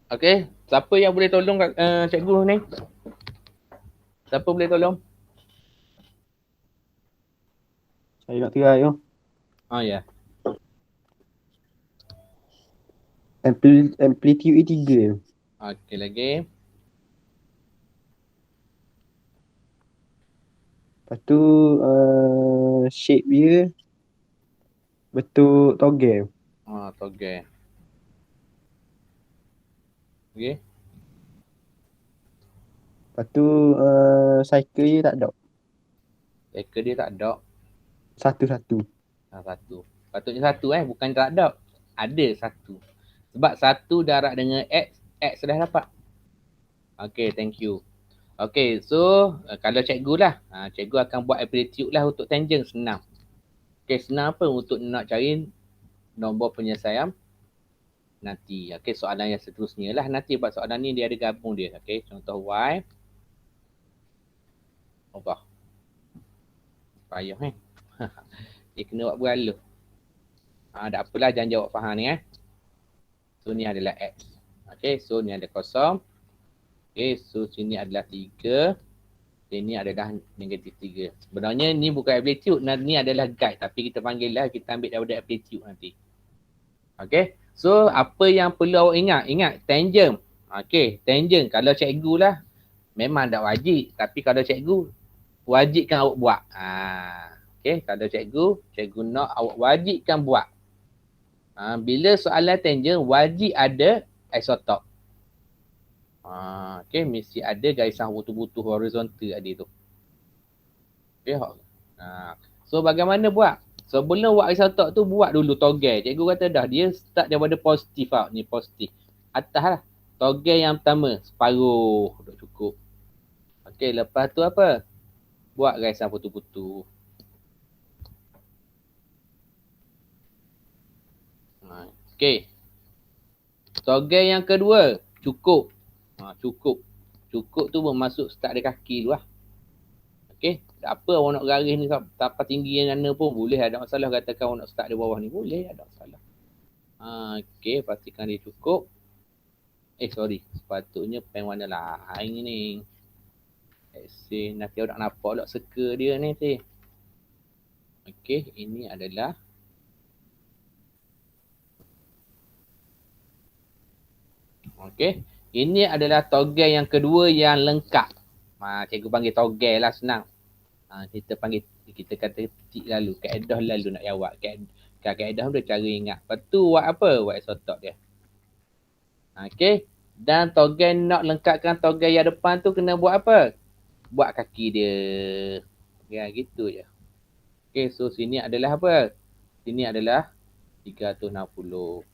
Okey, siapa yang boleh tolong cikgu ni? Siapa boleh tolong? Saya nak try tu. Ya. Amplitude 3. Okey lagi. Lepas tu shape dia bentuk togel. Togel. Okey. Lepas tu cycle dia tak ada. Cycle dia tak ada. Satu-satu. Satu. Patutnya satu bukan tak ada. Ada satu. Sebab satu darab dengan X, X dah dapat. Okay, thank you. Okay, so kalau cikgu lah. Cikgu akan buat amplitude lah untuk tangent, senang. Okay, senang apa untuk nak cari nombor penyelesaian nanti. Okey, soalan yang seterusnya lah nanti buat soalan ni dia ada gabung dia. Okey, contoh Y. Allah. Payah dia kena buat berala. Tak apalah, jangan jawab faham ni So ni adalah X. Okey, so ni ada kosong. Okey, so sini adalah 3. Ini adalah negatif 3. Sebenarnya ni bukan amplitude, ni adalah guide. Tapi kita panggil lah, kita ambil daripada amplitude nanti. Okay. So apa yang perlu awak ingat? Ingat tangent. Okay, tangent. Kalau cikgu lah, memang tak wajib. Tapi kalau cikgu, wajibkan awak buat. Okay, kalau cikgu nak awak wajibkan buat. Bila soalan tangent, wajib ada isotop. Okay, mesti ada garisan butuh-butuh horizontal tadi tu. Okay. So bagaimana buat? Sebelum buat isotop tu, buat dulu togel. Cikgu kata dah, dia start daripada positif tau. Ni positif. Atas lah. Togel yang pertama, separuh. Dah cukup. Okay, lepas tu apa? Buat garisan putu-putu. Okay. Togel yang kedua, cukup. Cukup. Cukup tu bermaksud start dari kaki dulu lah. Okay. Tak apa awak nak garis ni sampai tinggi yang mana pun boleh, ada masalah. Katakan awak nak start dari bawah ni, boleh, ada masalah. Okay, pastikan dia cukup. Sorry. Sepatutnya pen warna lain ni. Nanti awak nak nampak pula circle dia ni. Okay, ini adalah okay. Ini adalah togel yang kedua yang lengkap. Cikgu panggil togel lah, senang. Kita kata tik lalu, kaedah lalu nak jawab. Kaedah tu cara ingat. Lepas tu buat apa? Buat isotop dia. Okay. Dan togel nak lengkapkan togel yang depan tu kena buat apa? Buat kaki dia. Ya, gitu je. Okay, so sini adalah apa? Sini adalah 360.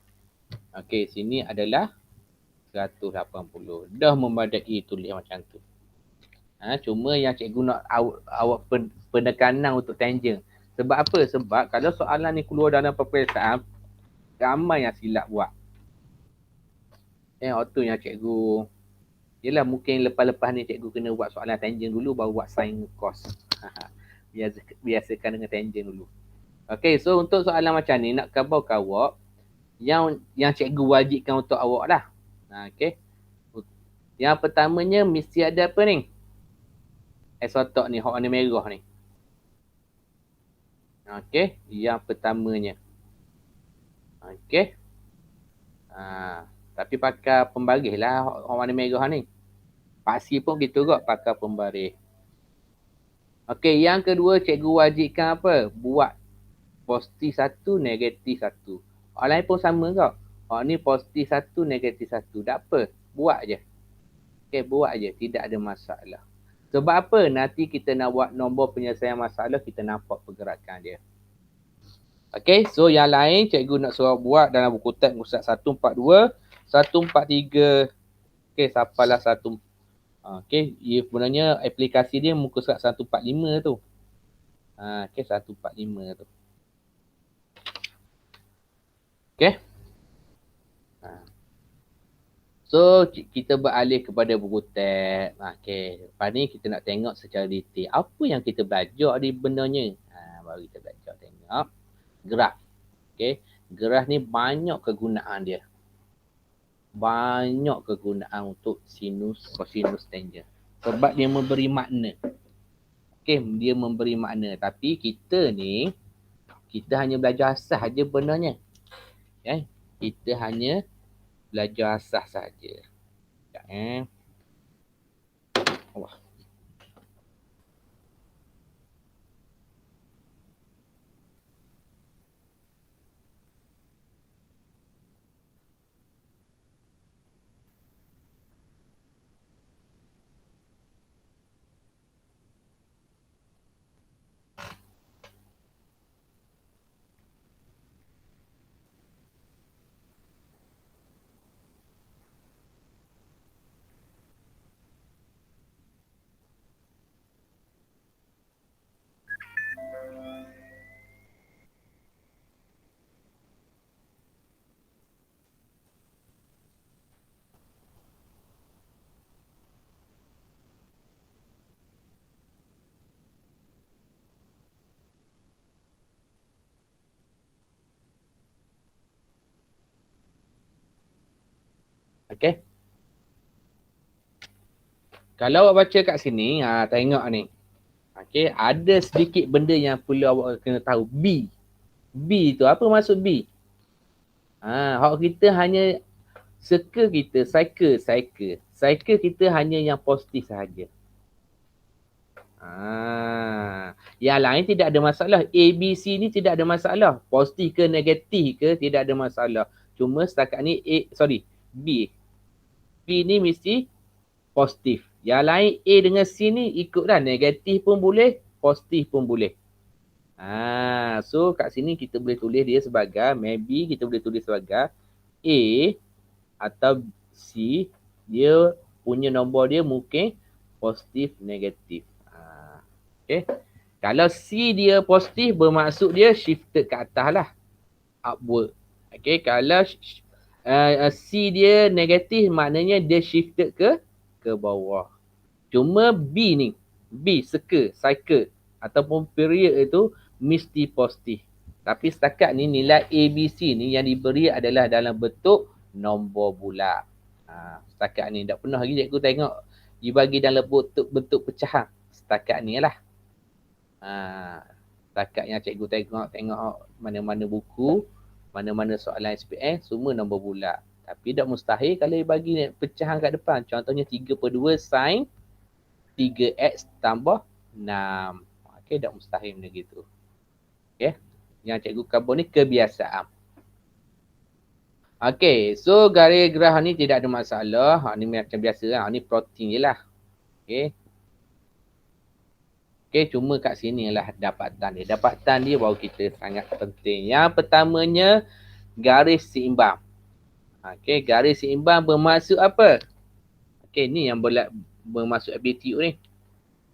Okay, sini adalah 180. Dah memadai tulis macam tu. Cuma yang cikgu nak awak penekanan untuk tangent. Sebab apa? Sebab kalau soalan ni keluar dalam peperiksaan, ramai yang silap buat. Waktu yang cikgu, yelah mungkin lepas-lepas ni cikgu kena buat soalan tangent dulu, baru buat sin cos. Biasakan dengan tangent dulu. Okay, so untuk soalan macam ni, nak khabar awak, yang cikgu wajibkan untuk awak lah. Okay. Yang pertamanya mesti ada apa ni? Isotop ni, warna merah ni. Okay. Yang pertamanya. Okay. Tapi pakai pembaris lah warna merah ni. Paksi pun gitu kot, pakai pembaris. Okay. Yang kedua, cikgu wajibkan apa? Buat positif 1, negatif 1. Orang lain pun sama kot. Ni positif 1, negatif 1. Tak apa. Buat je. Okay, buat je. Tidak ada masalah. Sebab apa? Nanti kita nak buat nombor penyelesaian masalah, kita nampak pergerakan dia. Okay, so yang lain cikgu nak suruh buat dalam buku teks muka surat 142, 143. Okay, sampailah 1. Okay, sebenarnya aplikasi dia muka surat 145 tu. Okay, 145 tu. Okay. So, kita beralih kepada buku teks. Okay. Lepas ni kita nak tengok secara detail. Apa yang kita belajar di benarnya. Baru kita belajar tengok. Graf. Okay. Graf ni banyak kegunaan dia. Banyak kegunaan untuk sinus, kosinus, tangent. Sebab dia memberi makna. Okay. Dia memberi makna. Tapi kita ni, kita hanya belajar asas saja benarnya. Okay. Kita hanya belajar asas saja. Allah. Okay. Kalau awak baca kat sini, tengok ni. Okay, ada sedikit benda yang perlu awak kena tahu. B. B tu apa maksud B? Hak kita hanya circle kita, cycle kita hanya yang positif sahaja. Yang lain tidak ada masalah. A, B, C ni tidak ada masalah. Positif ke negatif ke tidak ada masalah. Cuma setakat ni B. B ni mesti positif. Yang lain A dengan C ni ikutlah. Negatif pun boleh, positif pun boleh. So kat sini kita boleh tulis dia sebagai, maybe kita boleh tulis sebagai A atau C, dia punya nombor dia mungkin positif, negatif. Okay. Kalau C dia positif, bermaksud dia shifted ke atas lah. Upward. Okay. Kalau C dia negatif, maknanya dia shifted ke bawah. Cuma B ni, B, cycle ataupun period itu mesti positif. Tapi setakat ni nilai A, B, C ni yang diberi adalah dalam bentuk nombor bulat. Setakat ni tak pernah lagi cikgu tengok dibagi dalam bentuk pecahan. Setakat ni lah. Setakat yang cikgu tengok mana-mana buku, mana-mana soalan SPM, semua nombor bulat. Tapi tak mustahil kalau dibagi pecahan kat depan. Contohnya 3/2 sin 3x tambah 6. Okay, tak mustahil benda gitu. Okay, yang cikgu kabur ni kebiasaan. Okay, so garis graf ni tidak ada masalah. Ni macam biasa lah. Ni protein je lah. Okay. Okay, cuma kat sini lah dapatan dia. Dapatan dia baru kita sangat penting. Yang pertamanya, garis seimbang. Okay, garis seimbang bermaksud apa? Okay, ni yang bermaksud amplitude ni.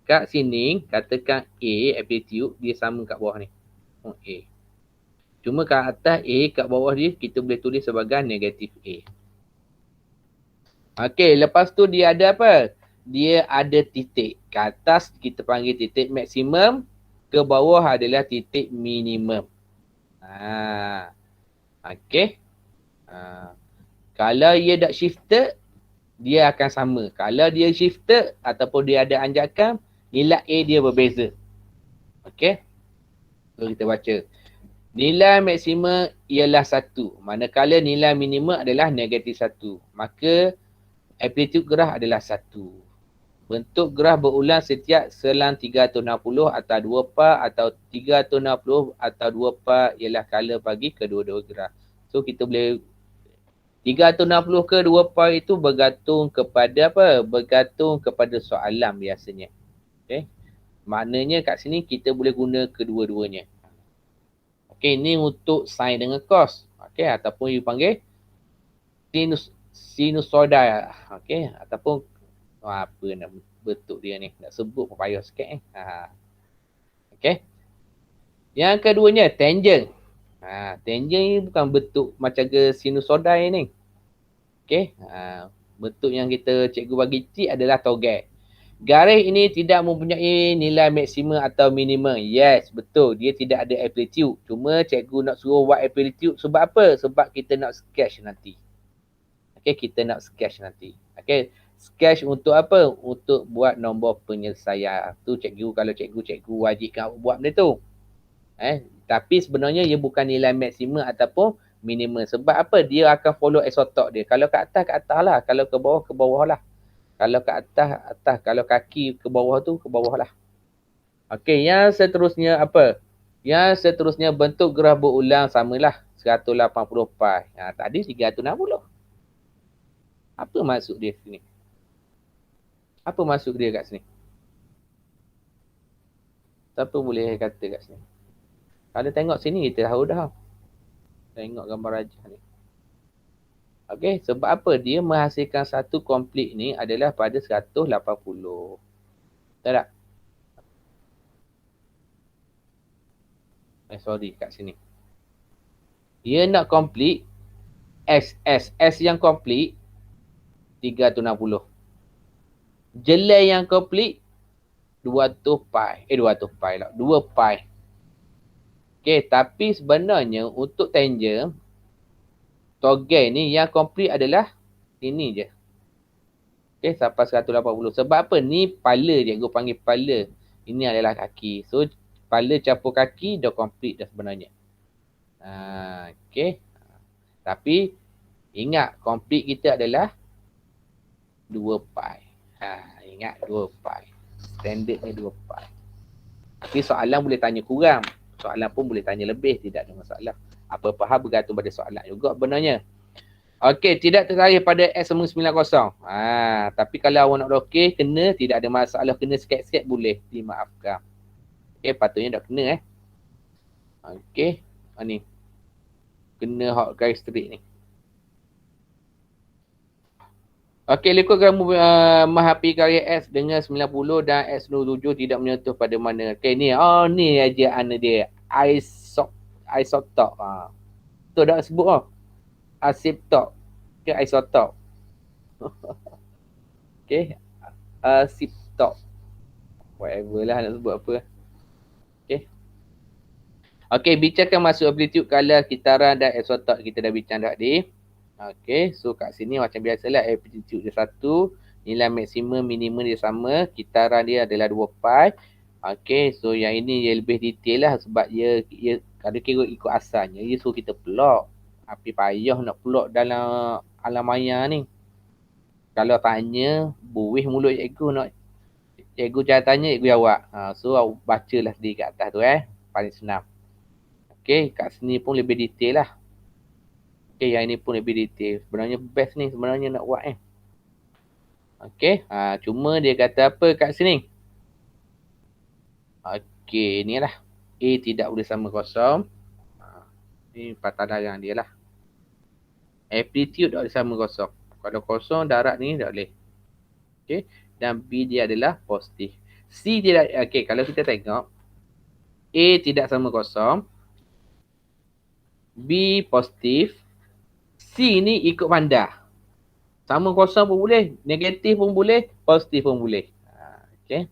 Kat sini, katakan A, amplitude, dia sama kat bawah ni. A. Cuma kat atas A, kat bawah dia, kita boleh tulis sebagai negatif A. Okay, lepas tu dia ada apa? Dia ada titik. Ke atas kita panggil titik maksimum, ke bawah adalah titik minimum. Okay. Kalau ia tak shifted, dia akan sama. Kalau dia shifted ataupun dia ada anjakan, nilai A dia berbeza. Okay. So kita baca. Nilai maksimum ialah 1. Manakala nilai minimum adalah negatif 1. Maka amplitude graf adalah 1. Bentuk graf berulang setiap selang 360 atau 2 par atau 360 atau 2 par ialah kala bagi kedua-dua graf. So kita boleh 360 ke 2 par itu bergantung kepada apa? Bergantung kepada soalan biasanya. Okay. Maknanya kat sini kita boleh guna kedua-duanya. Okay, ini untuk sin dengan cos. Okay, ataupun you panggil sinusoida. Okay, ataupun apa nak bentuk dia ni. Nak sebut pun payah sikit ni. Okay. Yang keduanya, tangent. Tangent ni bukan bentuk macam ke sinusoida ni. Okay. Bentuk yang kita cikgu bagi cik adalah togel. Garis ini tidak mempunyai nilai maksimum atau minimum. Yes, betul. Dia tidak ada amplitude. Cuma cikgu nak suruh buat amplitude sebab apa? Sebab kita nak sketch nanti. Okay, kita nak sketch nanti. Okay. Sketch untuk apa? Untuk buat nombor penyelesaian. Tu cikgu, kalau cikgu wajibkan buat benda tu. Tapi sebenarnya ia bukan nilai maksimum ataupun minimum. Sebab apa? Dia akan follow isotok dia. Kalau ke atas lah. Kalau ke bawah lah. Kalau ke atas. Kalau kaki ke bawah lah. Okey, yang seterusnya apa? Yang seterusnya bentuk graf berulang samalah. 180 pi. Tadi 360. Apa maksud dia sini? Apa maksud dia kat sini? Siapa boleh kata kat sini? Kalau tengok sini kita tahu dah. Tengok gambar rajah ni. Okey, sebab apa? Dia menghasilkan satu komplit ni adalah pada 180. Betul tak? Sorry, kat sini. Dia nak komplit S yang komplit 360. Jelai yang komplit 200 pi. 200 pi lah. 2 pi. Okey, tapi sebenarnya untuk tangent togel ni yang komplit adalah Sini je. Okay, sampai 180. Sebab apa? Ni kepala je. Cikgu panggil kepala. Ini adalah kaki. So, kepala campur kaki dah complete dah sebenarnya. Okay. Tapi, ingat complete kita adalah 2 pi. Ingat 2 pi. Standard ni 2 pi. Tapi soalan boleh tanya kurang. Soalan pun boleh tanya lebih. Tidak ada masalah. Apa-apa hal bergantung pada soalan juga sebenarnya. Okey, tidak terlahir pada X sama 90. Tapi kalau awak nak okey, kena, tidak ada masalah. Kena sikit-sikit boleh dimaafkan. Okey, patutnya tak kena Okey, ni. Kena hot garis straight ni. Okey, lekukkan menghadapi karya X dengan 90 dan X97 tidak menyentuh pada mana. Okey, ni. Ni aja dia. Isotop. Tu dah sebut aseptop. Okay, isotop. Okay. Aseptop. Whatever lah nak sebut apa. Okay. Okay, bincangkan masuk amplitude, color, kitaran dan isotop. Kita dah bincang tadi. Okay, so kat sini macam biasalah amplitude dia satu. Nilai maksimum, minimum dia sama. Kitaran dia adalah 2 pi. Okay, so yang ini dia lebih detail lah sebab dia kalau kira ikut asalnya, dia suruh kita plot. Tapi payah nak plot dalam alam maya ni. Kalau tanya, buih mulut cikgu nak. Cikgu jangan tanya, cikgu jawab. So, bacalah sendiri kat atas tu paling senang. Okay, kat sini pun lebih detail lah. Okay, yang ini pun lebih detail. Sebenarnya best ni sebenarnya nak buat Okay, cuma dia kata apa kat sini? Okay, ni lah. A tidak boleh sama kosong. Ni patah larang dia lah. Amplitude tak boleh sama kosong. Kalau kosong, darat ni tak boleh. Okay. Dan B dia adalah positif. C tidak, okay, kalau kita tengok. A tidak sama kosong. B positif. C ni ikut bandar. Sama kosong pun boleh. Negatif pun boleh. Positif pun boleh. Okay.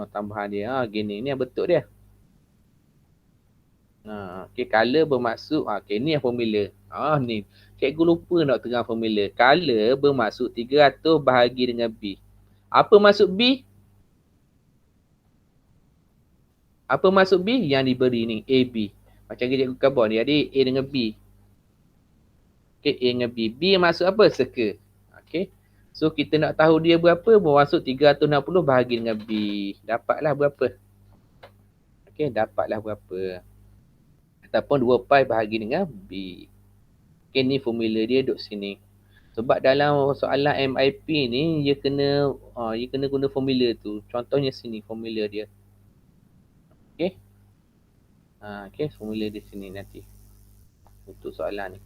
Tambahan dia. Gini. Ni yang betul dia. Okay, color bermaksud. Okay, ni yang formula. Ni. Cikgu lupa nak terang formula. Color bermaksud 300 bahagi dengan B. Apa maksud B? Apa maksud B? Yang diberi ni. AB. Macam cikgu khabar ni. Jadi A dengan B. Okay, A dengan B. B maksud apa? Circle. Okay. So, kita nak tahu dia berapa? Bermaksud 360 bahagi dengan B. Dapatlah berapa? Okay, dapatlah berapa? Ataupun 2 pi bahagi dengan B. Okay, ni formula dia duduk sini. Sebab dalam soalan MIP ni, dia kena guna formula tu. Contohnya sini, formula dia. Okay. Okay, formula di sini nanti. Untuk soalan ni.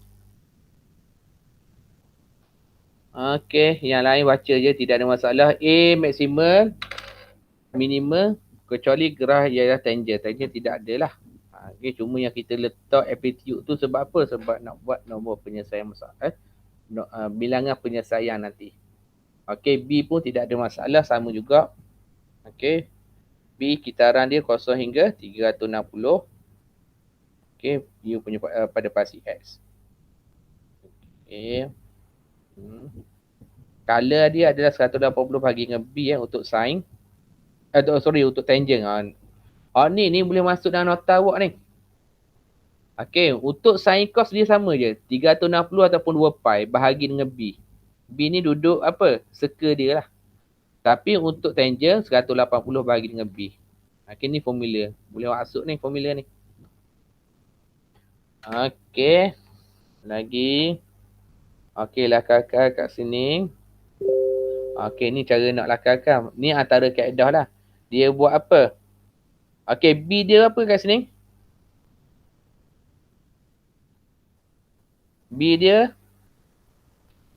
Okay, yang lain baca je. Tidak ada masalah. A maksimum, minimum, kecuali gerah ialah tangent. Tangent tidak ada lah. Okay, cuma yang kita letak amplitude tu sebab apa? Sebab nak buat nombor penyelesaian masalah. Bilangan penyelesaian nanti. Okay, B pun tidak ada masalah. Sama juga. Okay. B kitaran dia 0 hingga 360. Okay, U punya pada pasti X. Okay. Color dia adalah 180 bahagi dengan B untuk sin. Untuk tangent. Ni boleh masuk dalam nota awak ni. Okay, untuk sin cos dia sama je. 360 ataupun 2 pi bahagi dengan B. B ni duduk apa? Circle dia lah. Tapi untuk tangent 180 bahagi dengan B. Okay, ni formula. Boleh masuk ni formula ni. Okay. Lagi. Okay, lakarkan kat sini. Okay, ni cara nak lakarkan. Ni antara kaedah lah. Dia buat apa? Okay, B dia apa kat sini? B dia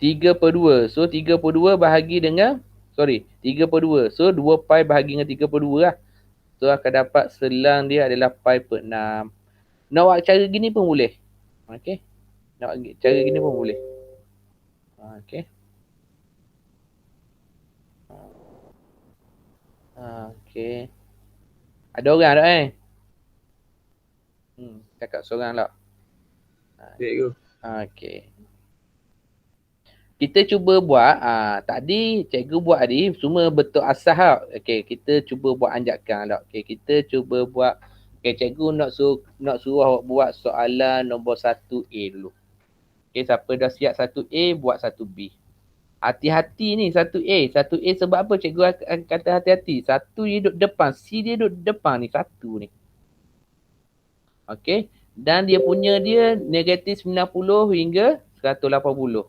3/2. So, 3/2 bahagi dengan 3/2. So, 2 pi bahagi dengan 3/2 lah. So, akan dapat selang dia adalah pi/6. Nak buat cara gini pun boleh. Okay. Nak buat cara gini pun boleh. Okay. Okay. Ada orang tak Cakap seorang lah. Cikgu. Okay. Kita cuba buat, tadi cikgu buat tadi semua betul asas tau. Okey, kita cuba buat anjakan tak. Okey, kita cuba buat. Okey, cikgu nak suruh awak buat soalan nombor 1A dulu. Okey, siapa dah siap 1A, buat 1B. Hati-hati ni 1A. 1A sebab apa cikgu akan kata hati-hati? 1 dia duduk depan, C dia duduk depan ni, 1 ni. Okey, dan dia punya dia negatif 90 hingga 180.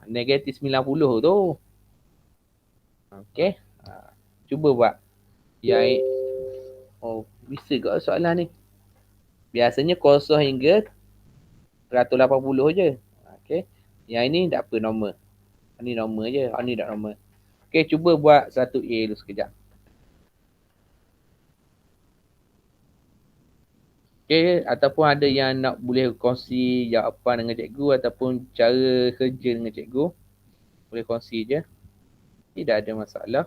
Negatif 90 tu. Okey. Cuba buat. Bisa ke soalan ni? Biasanya 0 hingga 180 je. Okey. Yang ini tak apa, normal. Ni normal je. Ni tak normal. Okey, cuba buat 1A dulu sekejap. Okey, ataupun ada yang nak boleh kongsi jawapan dengan cikgu ataupun cara kerja dengan cikgu. Boleh kongsi je. Tidak ada masalah.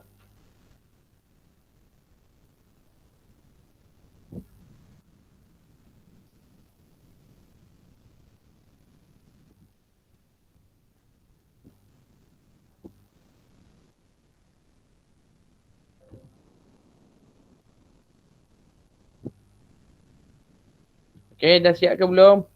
Okey, dah siap ke belum?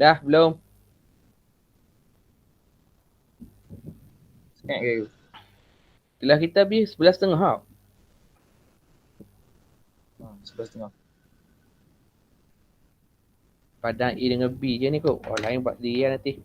Dah belum? Sangat ke? Kelas kita habis 11.30 tau. 11.30. Padang A dengan B je ni kot. Orang lain buat sendiri lah nanti.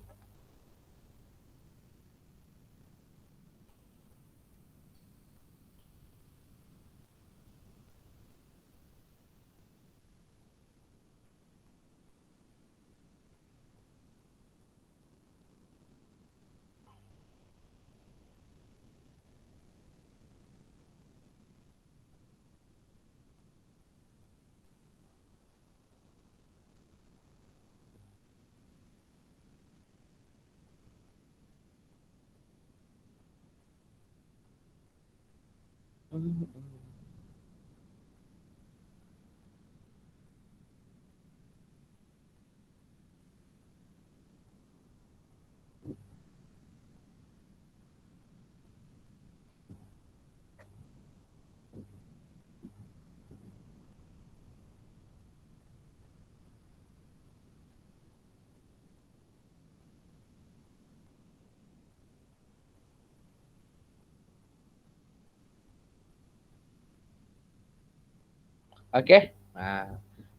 Okey.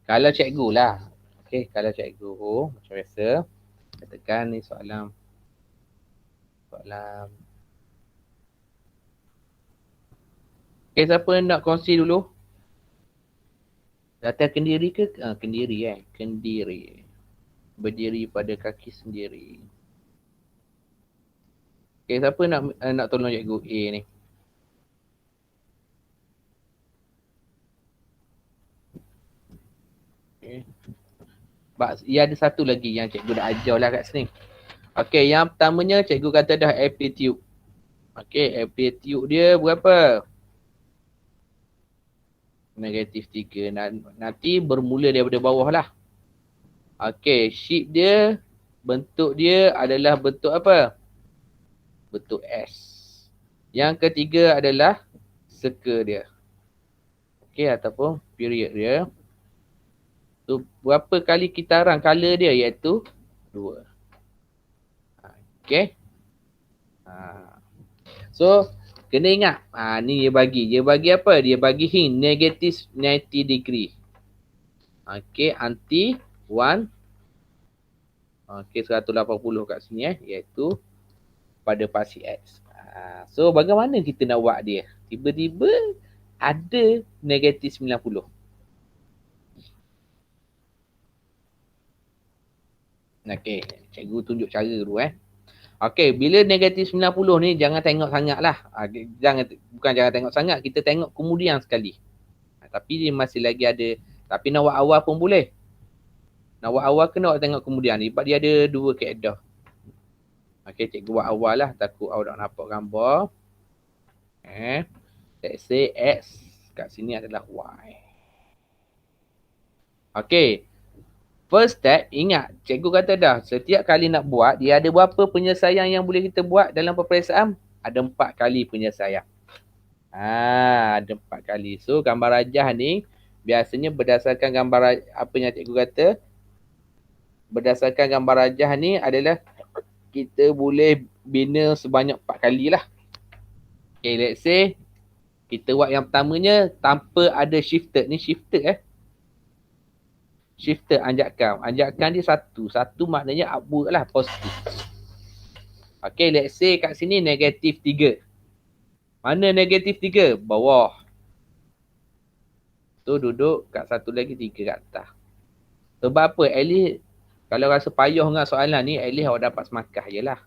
Kalau cikgu lah. Okey, kalau cikgu macam biasa. Katakan ni soalan. Okey, siapa nak kongsi dulu? Datang Kendiri ke? Kendiri Kendiri. Berdiri pada kaki sendiri. Okey, siapa nak tolong cikgu A ni? Okay. Ia ada satu lagi yang cikgu dah ajar lah kat sini. Okey, yang pertamanya cikgu kata dah amplitude. Okey, amplitude dia berapa? Negatif 3. Nanti bermula daripada bawah lah. Okey, shape dia, bentuk dia adalah bentuk apa? Bentuk S. Yang ketiga adalah circle dia. Okey, ataupun period dia. So, berapa kali kitaran color dia iaitu 2. Okey. So, kena ingat. Ni dia bagi. Dia bagi apa? Dia bagi hint negative 90 degree. Okey, anti 1. Okey, 180 kat sini iaitu pada pasti X. So bagaimana kita nak buat dia? Tiba-tiba ada negatif 90. Okey, cikgu tunjuk cara dulu Okey, bila negatif 90 ni jangan tengok sangat lah. Bukan jangan tengok sangat, kita tengok kemudian sekali. Tapi dia masih lagi ada. Tapi nak buat awal pun boleh. Nak buat awal ke nak tengok kemudian ni. Sebab dia ada dua kaedah. Okey, cikgu buat awal lah. Takut awak tak nampak gambar. Let's say X kat sini adalah Y. Okey. First step, ingat. Cikgu kata dah, setiap kali nak buat, dia ada berapa penyelesaian yang boleh kita buat dalam peperiksaan? Ada 4 kali penyelesaian. Ada 4 kali. So, gambar rajah ni, biasanya berdasarkan gambar, apa yang cikgu kata, berdasarkan gambar rajah ni adalah, kita boleh bina sebanyak 4 kali lah. Okay, let's say, kita buat yang pertamanya, tanpa ada shifted. Ni shifted Shifter anjakan. Anjakan dia satu. Satu maknanya upward lah, positif. Okay, let's say kat sini negatif 3. Mana negatif 3? Bawah. Tu duduk kat satu lagi 3 kat atas. Sebab apa? At least, kalau rasa payah dengan soalan ni, at least awak dapat semakah je lah.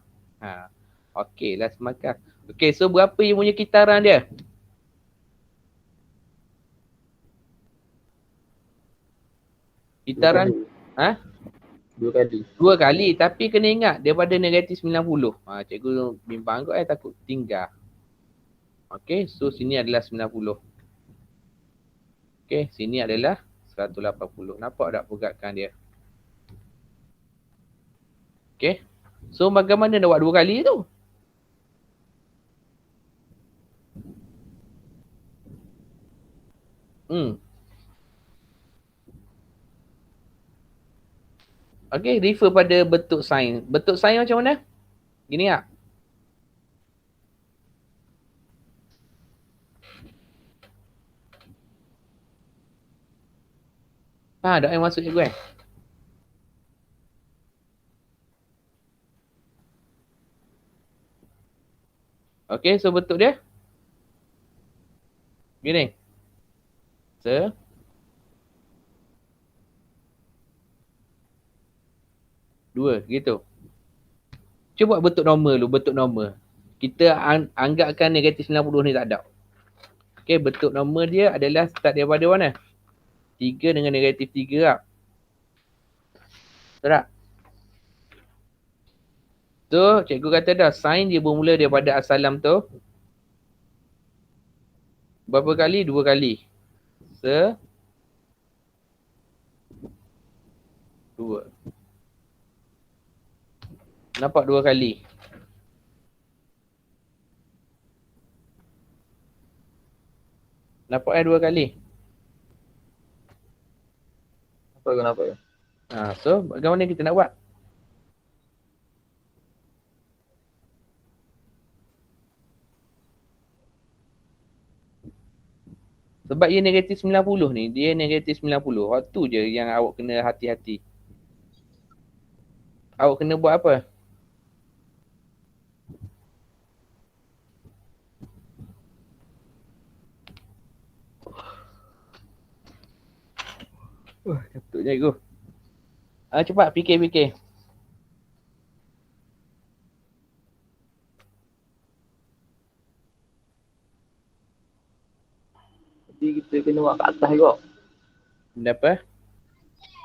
Okay lah semakah. Okay, so berapa yang punya kitaran dia? Kitaran? 2 kali. 2 kali. Tapi kena ingat, daripada negatif 90. Cikgu bimbang kot takut tinggal. Okay, so sini adalah 90. Okay, sini adalah 180. Nampak tak pergerakan dia? Okay. So bagaimana nak buat 2 kali tu? Okay, refer pada bentuk sain. Bentuk sain macam mana? Gini tak? Tak yang masuk cikgu Okay, so bentuk dia? Gini. Dua, gitu. Cuba buat bentuk normal dulu, bentuk normal. Kita anggapkan negatif 90 ni tak ada. Okay, bentuk normal dia adalah start daripada mana? 3 dengan negatif 3 lah. Betul tak? So, cikgu kata dah, sin dia bermula daripada asalam tu. Berapa kali? 2 kali. 2. Nampak 2 kali. Nampak 2 kali? Nampak. So, bagaimana kita nak buat? Sebab ia negatif 90 ni, dia negatif 90. Waktu je yang awak kena hati-hati. Awak kena buat apa? Ketuk cikgu. Cepat fikir. Jadi kita kena buat kat atas juga. Benda apa?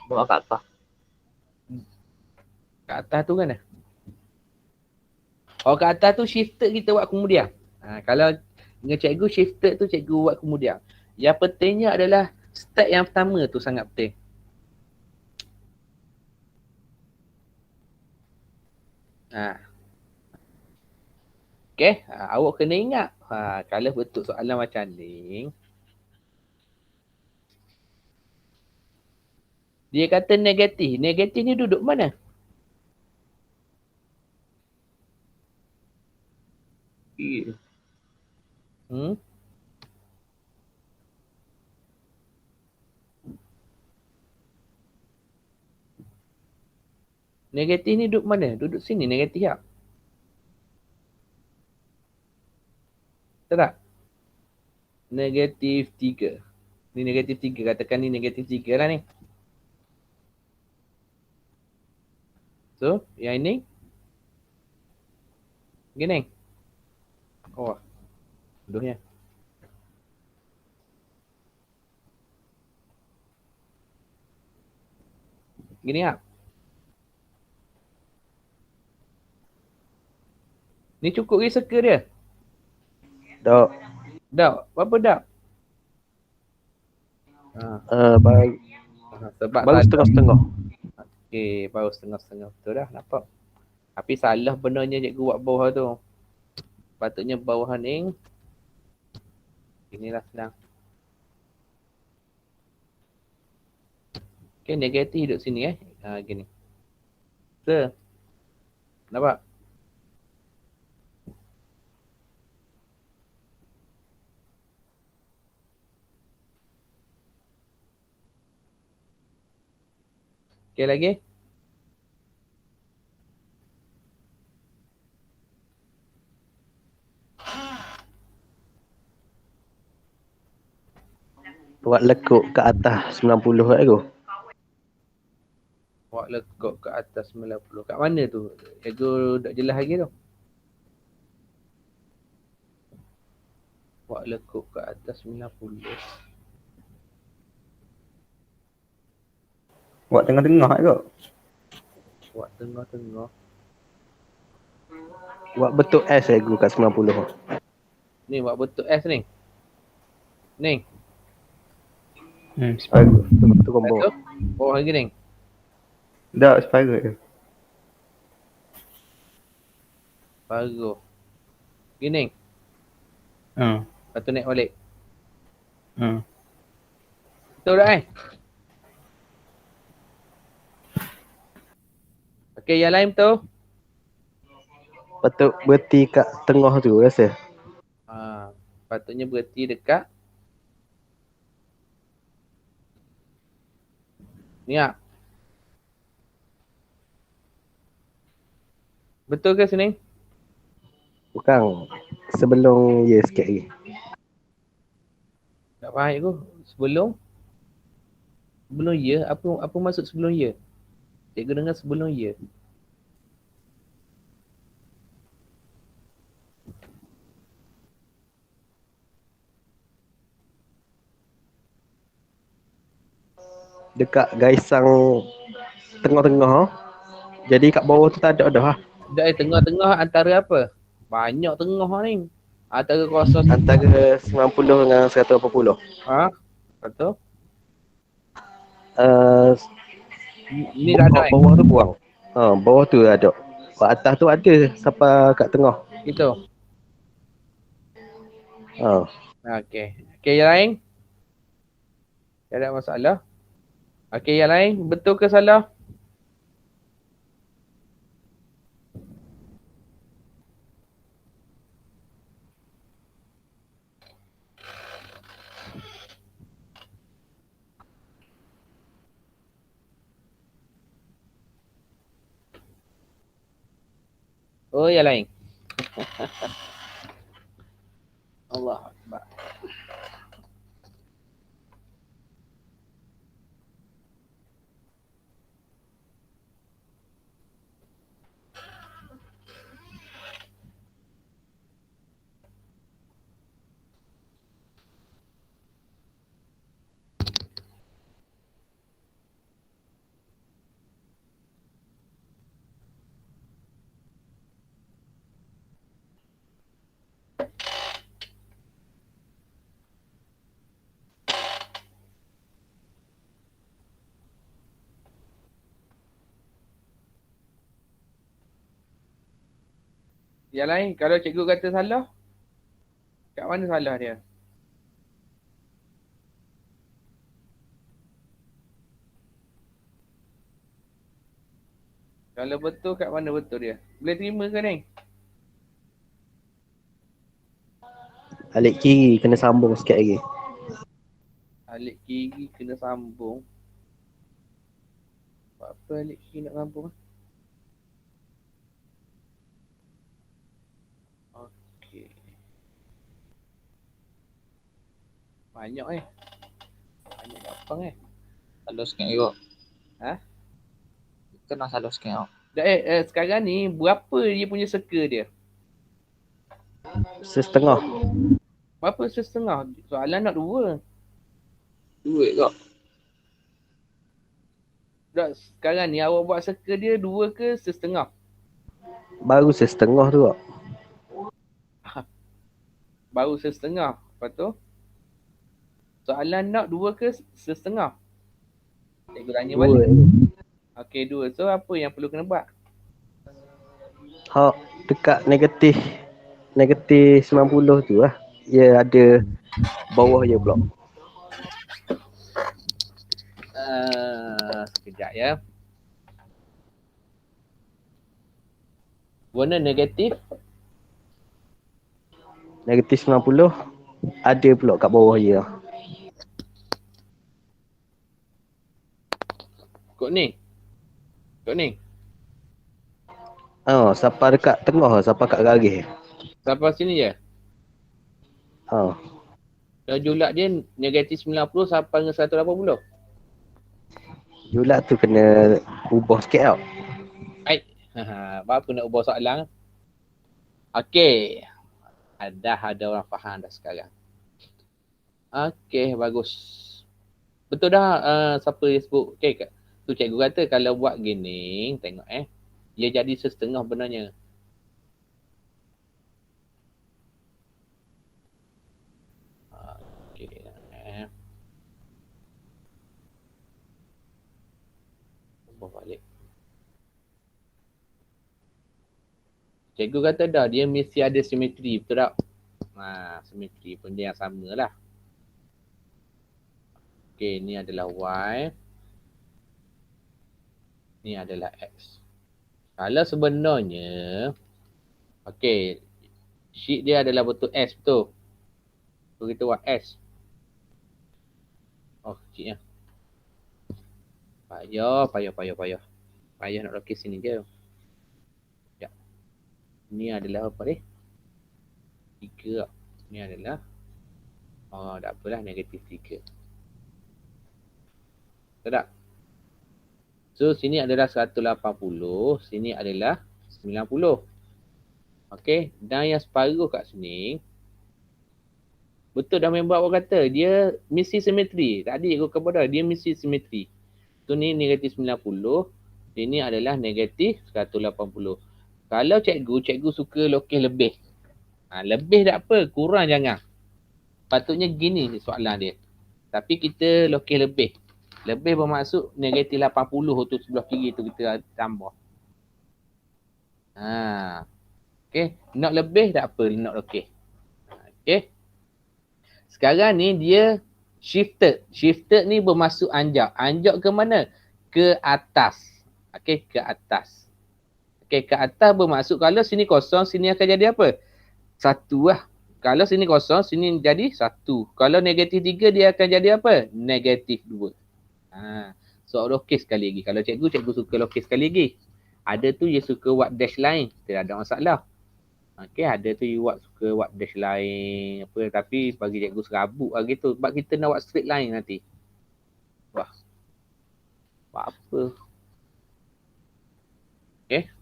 Buat kat atas. Kat atas tu kan? Oh, kat atas tu shifted kita buat kemudian. Kalau dengan cikgu shifted tu cikgu buat kemudian. Yang pentingnya adalah step yang pertama tu sangat penting. Okay, awak kena ingat. Kalau betul soalan macam ni, dia kata negatif. Negatif ni duduk mana? Negatif ni duduk mana? Duduk sini negatif tak? Negatif 3. Ni negatif 3. Katakan ni negatif 3 lah ni. So, yang ini. Gini. Oh, bodohnya. Gini tak? Ni cukup ke circle dia? Dok. Dak. Berapa dak? Baru, Sebab baru salah. setengah-setengah. Okay, baru setengah-setengah. Betul dah, nampak. Tapi salah benarnya cikgu buat bawah tu. Patutnya bawah ni. Inilah senang. Okay, negatif duduk sini gini. So, nampak? Okay, lagi. Buat lekuk ke atas 90 kat tu. Buat lekuk ke atas 90. Kat mana tu? Cikgu tak jelas lagi tu. Buat lekuk ke atas 90. Buat tengah-tengah kot. Buat tengah-tengah. Buat bentuk S cikgu kat 90. Ni buat bentuk S ni. Ni. Spiral. Turun Lepas bawah. tu, bawah lagi ni. Tak, spiral je. Baru. Gini. Ha. Lepas tu naik balik. Ha. Betul tak Okey, yang lain betul? Patut berhenti kat tengah tu rasa. Patutnya berhenti dekat ni tak? Betul ke sini? Bukan. Sebelum ya sikit lagi. Tak faham aku. Sebelum ya? Apa maksud sebelum ya? Cikgu dengar sebelum ya. Dekat gaisang tengah-tengah. Jadi kat bawah tu tak ada dah. Dah tengah-tengah antara apa? Banyak tengah ni. Antara kosong. Antara 90 dengan 180. Betul? Ni dah ada Bawah tu buang. Bawah tu ada. Kat atas tu ada sampai kat tengah. Itu. Ha. Okey. Okey, yang lain? Tak ada masalah. Okey, yang lain? Betul ke salah? Oh, yang lain. Allah Akbar. Yang lain, kalau cikgu kata salah, kat mana salah dia? Kalau betul, kat mana betul dia? Boleh terima ke ni? Alik kiri kena sambung sikit lagi. Alik kiri kena sambung. Buat apa alik kiri nak sambung? Okey. Banyak Banyak gampang Salah sikit juga. Ha? Kena salah sikit juga. Sekarang ni berapa dia punya circle dia? Setengah. Berapa setengah? Soalan nak 2. Duit kok. Tak, sekarang ni awak buat circle dia 2 ke setengah? Baru setengah tu kak. Baru setengah. Lepas tu soalan nak 2 ke setengah? Cikgu tanya Dua. balik. Okey, 2. So apa yang perlu kena buat? Hak dekat negatif 90 tu lah. Dia ada bawah je pula. Sekejap ya. Warna negatif. Negatif 90 ada pula kat bawah je lah. Kod ni. Siapa dekat tengah lah, siapa kat garis. Sampai sini je. Ha. Julat dia negatif 90 sampai dengan 180. Julat tu kena ubah sikit tau. Baik. Apa nak ubah soalan? Okey. Ada orang faham dah sekarang. Okey, bagus. Betul dah siapa yang sebut. Okey, tu cikgu kata kalau buat gini, tengok dia jadi setengah benarnya. Okey. Ubah balik. Cikgu kata dah dia mesti ada simetri, betul tak? Simetri pun dia yang sama lah. Okey, ni adalah Y. Ni adalah X. Kalau sebenarnya, okey, sheet dia adalah bentuk S, betul? So kita buat S. Oh, kecilnya. Payah. Payah nak lukis sini je. Ni adalah apa ni? 3. Ni adalah tak apalah, negatif 3. Betul tak? So sini adalah 180, sini adalah 90. Okey, dan yang separuh kat sini betul dah member awak kata dia mesti simetri. Tadi aku kata dia mesti simetri. So ni negatif 90, sini adalah negatif 180. Kalau cikgu suka lukis lebih. Lebih tak apa, kurang jangan. Patutnya gini soalan dia. Tapi kita lukis lebih. Lebih bermaksud negatif 80 tu sebelah kiri tu kita tambah. Okey, nak lebih tak apa, nak lukis. Okey. Sekarang ni dia shifted. Shifted ni bermaksud anjak. Anjak ke mana? Ke atas. Okey, ke atas. Okey, ke atas bermaksud kalau sini kosong, sini akan jadi apa? 1 lah. Kalau sini kosong, sini jadi 1. Kalau negatif 3, dia akan jadi apa? Negatif 2. So lukis sekali lagi. Kalau cikgu suka lukis sekali lagi. Ada tu dia suka buat dash line. Tidak ada masalah. Okey, ada tu you suka buat dash line apa, tapi bagi cikgu serabut lah gitu. Sebab kita nak buat straight line nanti. Wah. Buat apa? Okey.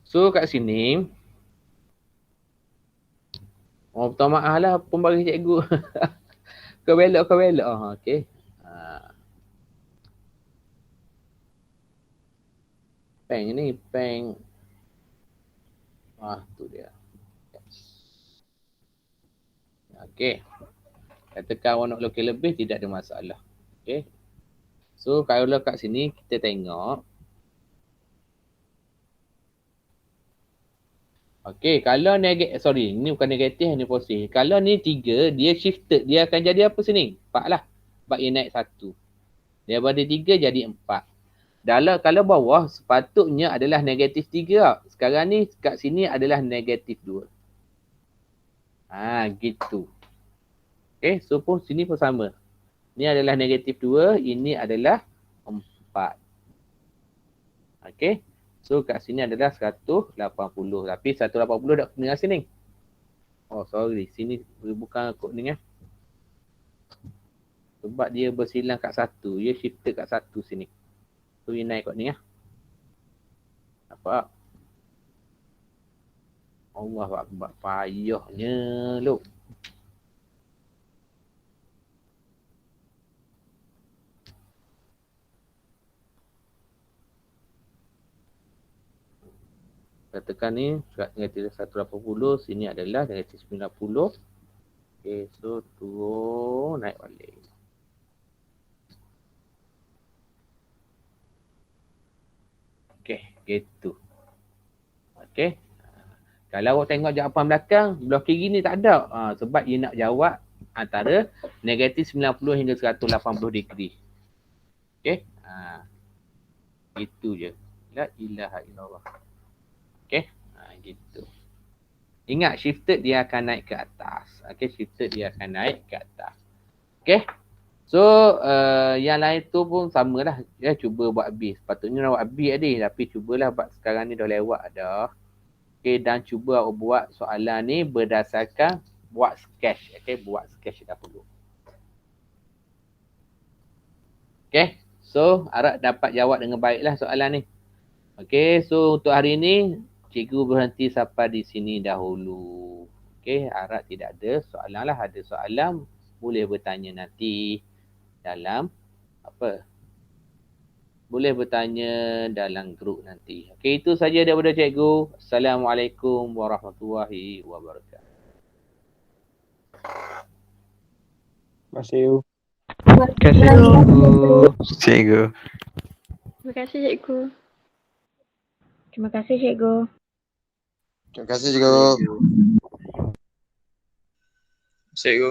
So kat sini minta maaf lah pun bagi cikgu. Kau belok. Okey. Peng ni, peng. Tu dia. Okey. Katakan awak nak lukis lebih, tidak ada masalah. Okey. So kalau kat sini kita tengok. Okey, kalau ni bukan negatif, ni positif. Kalau ni 3, dia shifted, dia akan jadi apa sini? 4 lah. Sebab dia naik 1. Daripada 3 jadi 4. Kalau bawah sepatutnya adalah negatif 3 lah. Sekarang ni kat sini adalah negatif 2. Gitu. Okay, so pun sini pun sama. Ni adalah negatif 2, ini adalah 4. Okay, so kat sini adalah 180. Tapi 180 tak kena sini. Oh sorry, sini bukan kod ni Sebab dia bersilang kat satu. Dia shifted kat satu sini. So, dia naik kat ni lah. Nampak? Allah Akbar. Payahnya lu. Kita tekan ni, negatif 180. Sini adalah negatif 90. Okay, so turun, naik balik. Okay, gitu. Okay. Kalau awak tengok jawapan belakang, belah kiri ni tak ada. Sebab dia nak jawab antara negatif 90 hingga 180 degree. Okay. Itu je. La ilaha illallah. Okay. Gitu. Ingat, shifted dia akan naik ke atas. Okay, shifted dia akan naik ke atas. Okay. So, yang lain tu pun samalah. Ya, cuba buat habis. Patutnya nak buat habis tadi. Tapi cubalah buat sekarang ni dah lewat dah. Okay, dan cuba awak buat soalan ni berdasarkan buat sketch. Okay, buat sketch dahulu. Okay, so harap dapat jawab dengan baiklah soalan ni. Okay, so untuk hari ni, cikgu berhenti sampai di sini dahulu. Okay, harap tidak ada soalan lah. Ada soalan, boleh bertanya nanti dalam apa? Boleh bertanya dalam grup nanti. Okay, itu saja daripada cikgu. Assalamualaikum warahmatullahi wabarakatuh. Terima kasih. Terima kasih cikgu. Cikgu. Terima kasih cikgu. Terima kasih cikgu. Terima kasih cikgu. Cikgu.